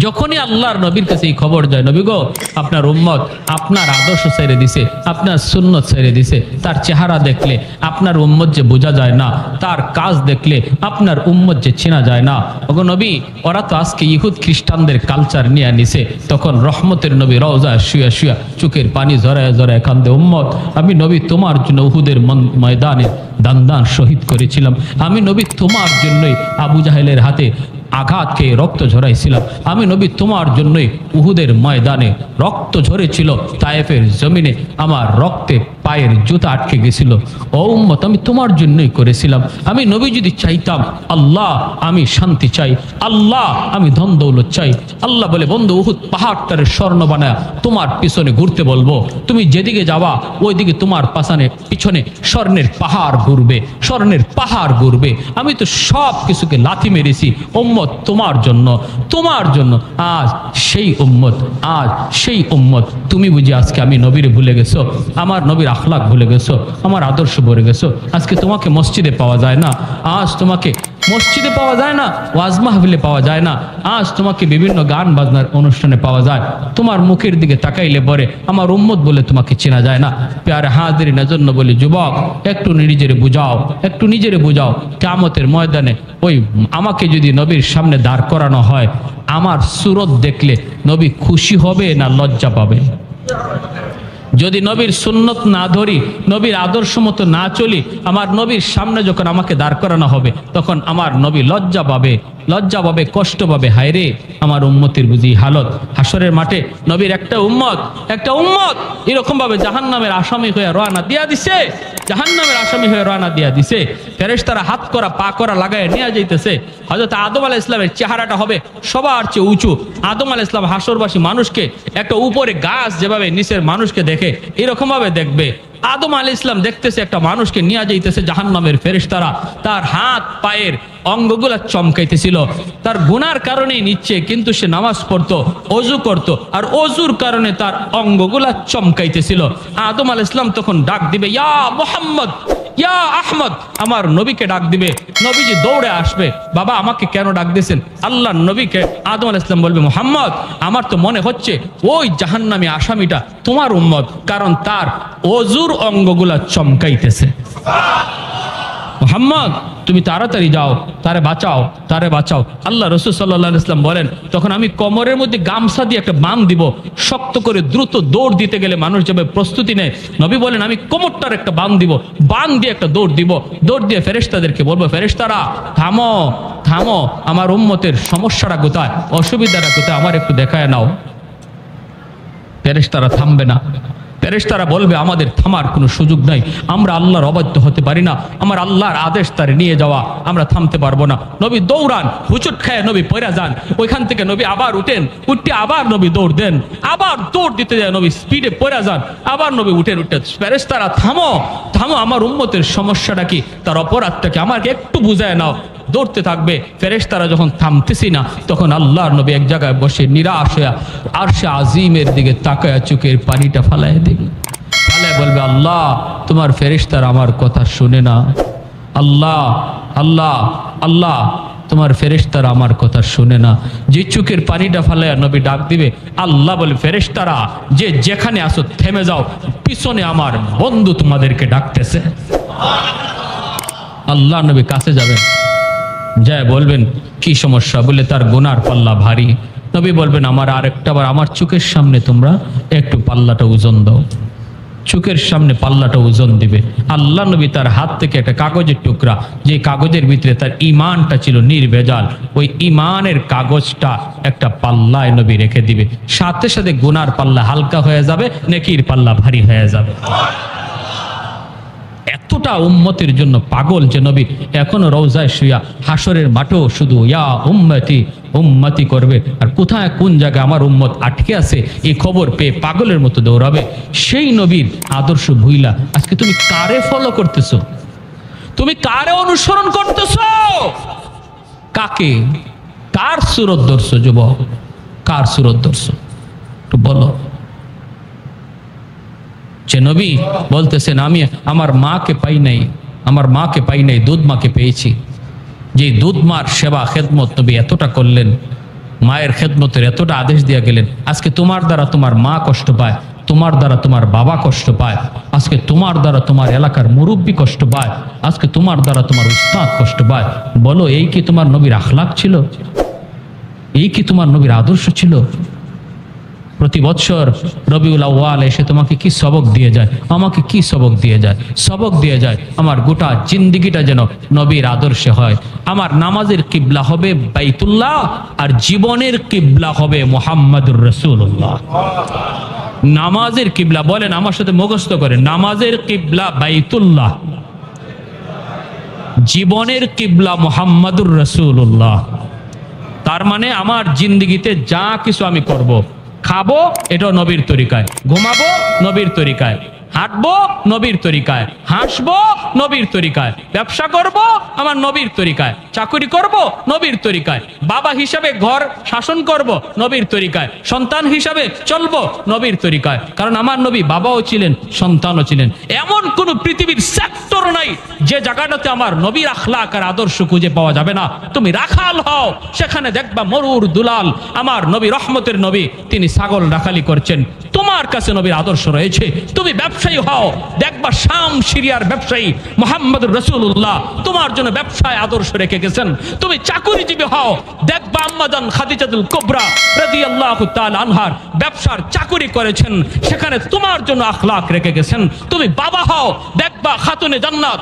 যখনই আল্লাহর নবীর কাছে এই খবর যায়, নবী গো, আপনার উম্মত আপনার আদর্শ ছেড়ে দিছে, আপনার সুন্নত ছেড়ে দিছে, তার চেহারা দেখলে আপনার উম্মত যে বোঝা যায় না, তার কাজ দেখলে আপনার উম্মত যে চেনা যায় না। ওগো নবী, ওরা তো আজকে ইহুদ খ্রিস্টানদের কালচার নিয়ে নিছে। তখন রহমতের নবী রওজায় শুয়া শুয়া চোখের পানি ঝরায় ঝরায় কান্দে, উম্মত আমি নবী তোমার জন্য উহুদের ময়দানে দান শহীদ করেছিলাম, আমি নবী তোমার জন্যই আবু জাহেলের হাতে আঘাত খেয়ে রক্ত ঝরাইছিলাম, আমি নবী তোমার জন্যই উহুদের ময়দানে রক্ত ঝরেছিল, তায়েফের জমিনে আমার রক্তে পায়ের জুতা আটকে গেছিল। ও উম্মত, আমি তোমার জন্যই করেছিলাম। আমি নবী যদি চাইতাম, আল্লাহ আমি শান্তি চাই, আল্লাহ আমি ধন দৌলত চাই। আল্লাহ বলে, বন্ধু উহুদ পাহাড়টারে স্বর্ণ বানায় তোমার পিছনে ঘুরতে বলবো, তুমি যেদিকে যাওয়া ওইদিকে তোমার পিছনে স্বর্ণের পাহাড় ঘুরবে, স্বর্ণের পাহাড় ঘুরবে। আমি তো সব কিছুকে লাথি মেরেছি উম্মত তোমার জন্য, তোমার জন্য। আজ সেই উম্মত তুমি বুঝি আজকে আমি নবীরে ভুলে গেছো, আমার নবীর আখলাক ভুলে গেছো, আমার আদর্শ ভুলে গেছো। আজকে তোমাকে মসজিদে পাওয়া যায় না, আজ তোমাকে মসজিদে পাওয়া যায় না, ওয়াজ মাহফিলে পাওয়া যায় না, আজ তোমাকে বিভিন্ন গান বাজনার অনুষ্ঠানে পাওয়া যায়। তোমার মুখের দিকে তাকাইলে পরে আমার উম্মত বলে তোমাকে চেনা যায় না। প্যারে হাজিরিন জন্য বলি, যুবক একটু নিজেরে বুঝাও, একটু নিজেরে বুঝাও। কিয়ামতের ময়দানে ওই আমাকে যদি নবীর সামনে দাঁড় করানো হয়, আমার সুরত দেখলে নবী খুশি হবে না লজ্জা পাবে? যদি নবীর সুন্নত না ধরি, নবীর আদর্শ মতো না চলি, আমার নবীর সামনে যখন আমাকে দাঁড় করানো হবে, তখন আমার নবী লজ্জা পাবে, কষ্ট পাবে। হায় রে, আমার উম্মতের বুঝি হালত। হাসরের মাঠে নবীর একটা উম্মত এরকম ভাবে জাহান্নামের আসামি হয়ে রওনা দিয়া দিছে, জাহান্নামের আসামি হয়ে রওনা দিয়া দিছে। ফেরেশতারা হাত করা পা করা লাগায় নিয়ে যাইতেছে। হযরত আদম আলাইহিস সালামের চেহারাটা হবে সবার চেয়ে উঁচু। আদম আলাইহিস সালাম হাসরবাসী মানুষকে একটা উপরে গাছ যেভাবে নিচের মানুষকে দেখে, এরকম ভাবে দেখবে। আদম আলাইহিস সালাম দেখতেছে একটা মানুষকে নিয়ে যাইতেছে জাহান্নামের ফেরেশতারা, তার হাত পায়ের অঙ্গগুলা চমকাইতেছিল। তার গুনার কারণেই নিচ্ছে, কিন্তু সে নামাজ পড়তো, অজু করত, আর অজুর কারণে তার অঙ্গগুলা চমকাইতেছিল। আদম আলাইহিস সালাম তখন ডাক দিবে, ইয়া মুহাম্মদ, ইয়া আহমদ, আমার নবীকে ডাক দিবে। নবীজি দৌড়ে আসবে, বাবা আমাকে কেন ডাক দিয়েছেন? আল্লাহ নবীকে আদম আলাইহিস সালাম বলবে, মুহাম্মদ আমার তো মনে হচ্ছে ওই জাহান্নামী আসামিটা তোমার উম্মত, কারণ তার অজুর অঙ্গগুলা চমকাইতেছে। মুহাম্মদ তুমি তাড়াতাড়ি যাও, তারে বাঁচাও। আল্লাহ রাসূল সাল্লাল্লাহু আলাইহি ওয়াসাল্লাম বলেন, তখন আমি কোমরের মধ্যে গামছা দিয়ে একটা বাঁধ দিব, শক্ত করে দ্রুত দৌড় দিতে গেলে মানুষ যাবে প্রস্তুতি নেয়। নবী বলেন, আমি কোমরটার একটা বাঁধ দিব, বাঁধ দিয়ে একটা দৌড় দিব, দৌড় দিয়ে ফেরেশতাদেরকে বলবো, ফেরেশতারা থামো, আমার উম্মতের সমস্যাটা কোথায়, অসুবিধাটা কোথায়, আমার একটু দেখায় নাও। ফেরেশতারা থামবে না। ফেরেশতারা বলবে আমাদের থামার কোনো সুযোগ নাই, আমরা আল্লাহর অবাধ্য হতে পারি না, আমার আল্লাহর আদেশ তারে নিয়ে যাওয়া, আমরা থামতে পারবো না। নবী দৌড়ান, হুচুট খায় নবী পয়রা যান, ওইখান থেকে নবী আবার উঠেন, উঠতে আবার নবী দৌড় দেন, আবার দৌড় দিতে যায় নবী স্পিডে পয়রা যান, আবার নবী উঠেন, উঠে ফেরেশতারা থামো থামো, আমার উম্মতের সমস্যাটা কি, তার অপরাধটাকে আমাকে একটু বুঝায় নাও। দৌড়তে থাকবে। ফেরেশতারা যখন থামতেছি না, তখন আল্লাহর নবী এক জায়গায় বসে নিরাশ হয়ে আরশে আজিমের দিকে তাকায়া চোখের পানিটা ফালায় দিবে, ফালায় বলবে আল্লাহ তোমার ফেরেশতারা আমার কথা শুনে না, আল্লাহ আল্লাহ আল্লাহ তোমার ফেরেশতারা আমার কথা শুনে না। যে চোখের পানিটা ফালায়া নবী ডাক দিবে, আল্লাহ বলে ফেরেশতারা যে যেখানে আসো থেমে যাও, পিছনে আমার বন্ধু তোমাদেরকে ডাকতেছে। আল্লাহ নবী কাছে যাবেন, যায় বলবেন কি সমস্যা, বলে তার গুনার পাল্লা ভারী। নবী বলবেন আমার আরেকটাবার আমার চোখের সামনে তোমরা একটু পাল্লাটা ওজন দাও, চোখের সামনে পাল্লাটা ওজন দিবে। আল্লাহ নবী তার হাত থেকে একটা কাগজের টুকরা, যে কাগজের ভিতরে তার ইমানটা ছিল নির্ভেজাল, ওই ইমানের কাগজটা একটা পাল্লায় নবী রেখে দিবে, সাথে সাথে গুনার পাল্লা হালকা হয়ে যাবে, নেকির পাল্লা ভারী হয়ে যাবে। এতটা উম্মতের জন্য পাগল যে নবী এখনো রওজায় শুয়া হাসরের মাঠেও শুধু ইয়া উম্মতি উম্মতি করবে, আর কোথায় কোন জায়গায় আমার উম্মত আটকে আছে এই খবর পেয়ে পাগলের মতো দৌড়াবে। সেই নবীর আদর্শ ভুইলা আজকে তুমি কারে ফলো করতেছো, তুমি কারে অনুসরণ করতেছো, কাকে, কার সুরত ধরছো যুবক, কার সুরত ধরছো একটু বলো। যে নবী বলতেছেন আমি আমার মাকে পাই নাই, আমার মাকে পাই নাই, দুধ মাকে পেয়েছি। যে দুধ মার সেবা খেদমত নবী এতটা করলেন, মায়ের খেদমতের এতটা আদেশ দিয়ে গেলেন, আজকে তোমার দ্বারা তোমার মা কষ্ট পায়, তোমার দ্বারা তোমার বাবা কষ্ট পায়, আজকে তোমার দ্বারা তোমার এলাকার মুরব্বী কষ্ট পায়, আজকে তোমার দ্বারা তোমার উস্তাদ কষ্ট পায়। বলো এই কি তোমার নবীর আখলাক ছিল, এই কি তোমার নবীর আদর্শ ছিল? প্রতি বছর রবিউল আউয়াল এসে তোমাকে কি সবক দিয়ে যায়, আমাকে কি সবক দিয়ে যায়? সবক দিয়ে যায় আমার গোটা জিন্দিগিটা যেন নবীর আদর্শে হয়। আমার নামাজের কিবলা হবে বাইতুল্লাহ, আর জীবনের কিবলা হবে মুহাম্মাদুর রাসূলুল্লাহ। নামাজের কিবলা বলেন আমার সাথে মুখস্থ করেন, নামাজের কিবলা বাইতুল্লাহ, জীবনের কিবলা মুহাম্মাদুর রাসূলুল্লাহ। তার মানে আমার জিন্দিগিতে যা কিছু আমি করব, খাবো এটাও নবীর তরিকায়, ঘুমাবো নবীর তরিকায়, হাঁটবো নবীর তরিকায়, হাসবো নবীর তরিকায়, ব্যবসা করব আমার নবীর তরিকায়, চাকরি করব নবীর তরিকায়, বাবা হিসাবে ঘর শাসন করব নবীর তরিকায়, সন্তান হিসাবে চলবো নবীর তরিকায়। কারণ আমার নবী বাবাও ছিলেন, সন্তানও ছিলেন। এমন কোন পৃথিবীর সেক্টর নাই যে জায়গাটাতে আমার নবীর আখলাক আর আদর্শ খুঁজে পাওয়া যাবে না। তুমি রাখাল হও, সেখানে দেখবা মরুর দুলাল আমার নবী, রহমতের নবী, তিনি ছাগল রাখালি করছেন, তোমার কাছে নবীর আদর্শ রয়েছে। তুমি ব্যবসায়ী হও, দেখবা শাম সিরিয়ার ব্যবসায়ী মুহাম্মদুর রাসূলুল্লাহ তোমার জন্য ব্যবসায় আদর্শ রেখে গেছেন। তুমি চাকুরিজীবী হও, দেখবা আম্মাজান খাদিজাতুল কুবরা রাদিয়াল্লাহু তাআলা আনহার ব্যবসার চাকুরি করেছেন, সেখানে তোমার জন্য আখলাক রেখে গেছেন। তুমি বাবা হও, দেখবা খাতুনে জান্নাত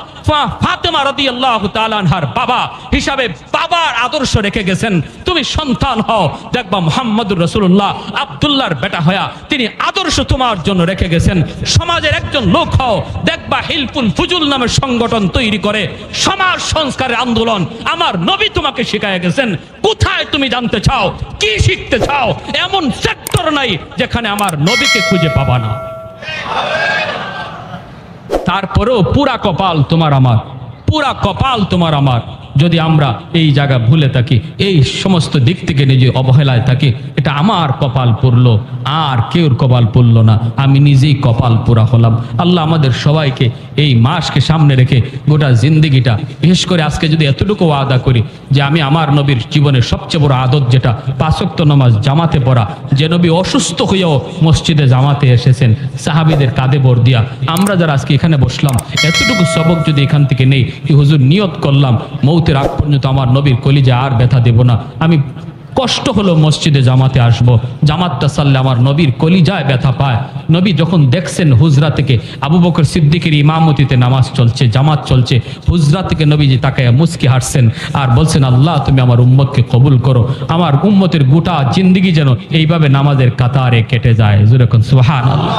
ফাতেমা রাদিয়াল্লাহু তাআলা আনহার বাবা হিসাবে বাবার আদর্শ রেখে গেছেন। তুমি সন্তান হও, দেখবা মুহাম্মদুর রাসূলুল্লাহ আব্দুল্লাহর বেটা হয়া তিনি আদর্শ তোমার জন্য রেখে গেছেন। সমাজের একজন লোক হও, দেখবা হিলফুল ফুজুল নামের সংগঠন তৈরি করে সমাজ সংস্কারের আন্দোলন আমার নবী তোমাকে শিখায় গেছেন। কোথায় তুমি জানতে চাও, কি শিখতে চাও, এমন সেক্টর নাই যেখানে আমার নবীকে খুঁজে পাবা না। তারপরেও পুরা কপাল তোমার আমার, পুরা কপাল তোমার আমার। যদি আমরা এই জায়গা ভুলে থাকি, এই সমস্ত দিক থেকে নিজে অবহেলায় থাকি, এটা আমার কপাল পুরলো, আর কেউর কপাল পুরলো না, আমি নিজেই কপাল পুরা হলাম। আল্লাহ আমাদের সবাইকে এই মাসকে সামনে রেখে গোটা জিন্দিগিটা, বিশেষ করে আজকে যদি এতটুকু ওয়াদা করি যে আমি আমার নবীর জীবনের সবচেয়ে বড় আদত যেটা 5 ওয়াক্ত নামাজ জামাতে পড়া, যে নবী অসুস্থ হয়েও মসজিদে জামাতে এসেছেন সাহাবীদের কাঁধে ভর দিয়া, আমরা যারা আজকে এখানে বসলাম এতটুকু সবক যদি এখান থেকে নেই কি হুজুর নিয়ত করলাম মৌতের আগ পর্যন্ত আমার নবীর কলিজা আর ব্যথা দেব না, আমি কষ্ট হলো মসজিদে জামাতে আসব, জামাতটা সাল্লে আমার নবীর কলিজায় ব্যথা পায়। নবী যখন দেখছেন হুজরা থেকে আবু বকর সিদ্দিকের ইমামতিতে নামাজ চলছে, জামাত চলছে, হুজরা থেকে নবীজি তাকে মুস্কি হাসছেন আর বলছেন আল্লাহ তুমি আমার উম্মতকে কবুল করো, আমার উম্মতের গোটা জিন্দিগি যেন এইভাবে নামাজের কাতারে কেটে যায়। যেরকম সুবহানাল্লাহ।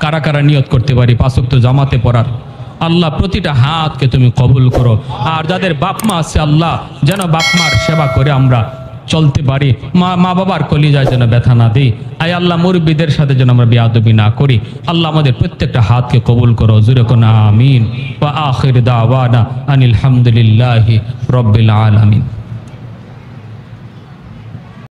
কারা কারা নিয়ত করতে পারি 5 ওয়াক্ত জামাতে পড়ার? আল্লাহ প্রতিটা হাতকে তুমি কবুল করো। আর যাদের বাপ মা আছে আল্লাহ যেন বাপ মার সেবা করে আমরা চলতে পারি, মা বাবার কলিজায় যেন ব্যথা না দিই। আয় আল্লাহ মুরব্বীদের সাথে যেন আমরা বেয়াদবি না করি। আল্লাহ আমাদের প্রত্যেকটা হাতকে কবুল করো, জোরে কোন আমিন। ওয়া আখির দাওয়ানা আনিল হামদুলিল্লাহি রাব্বিল আলামিন।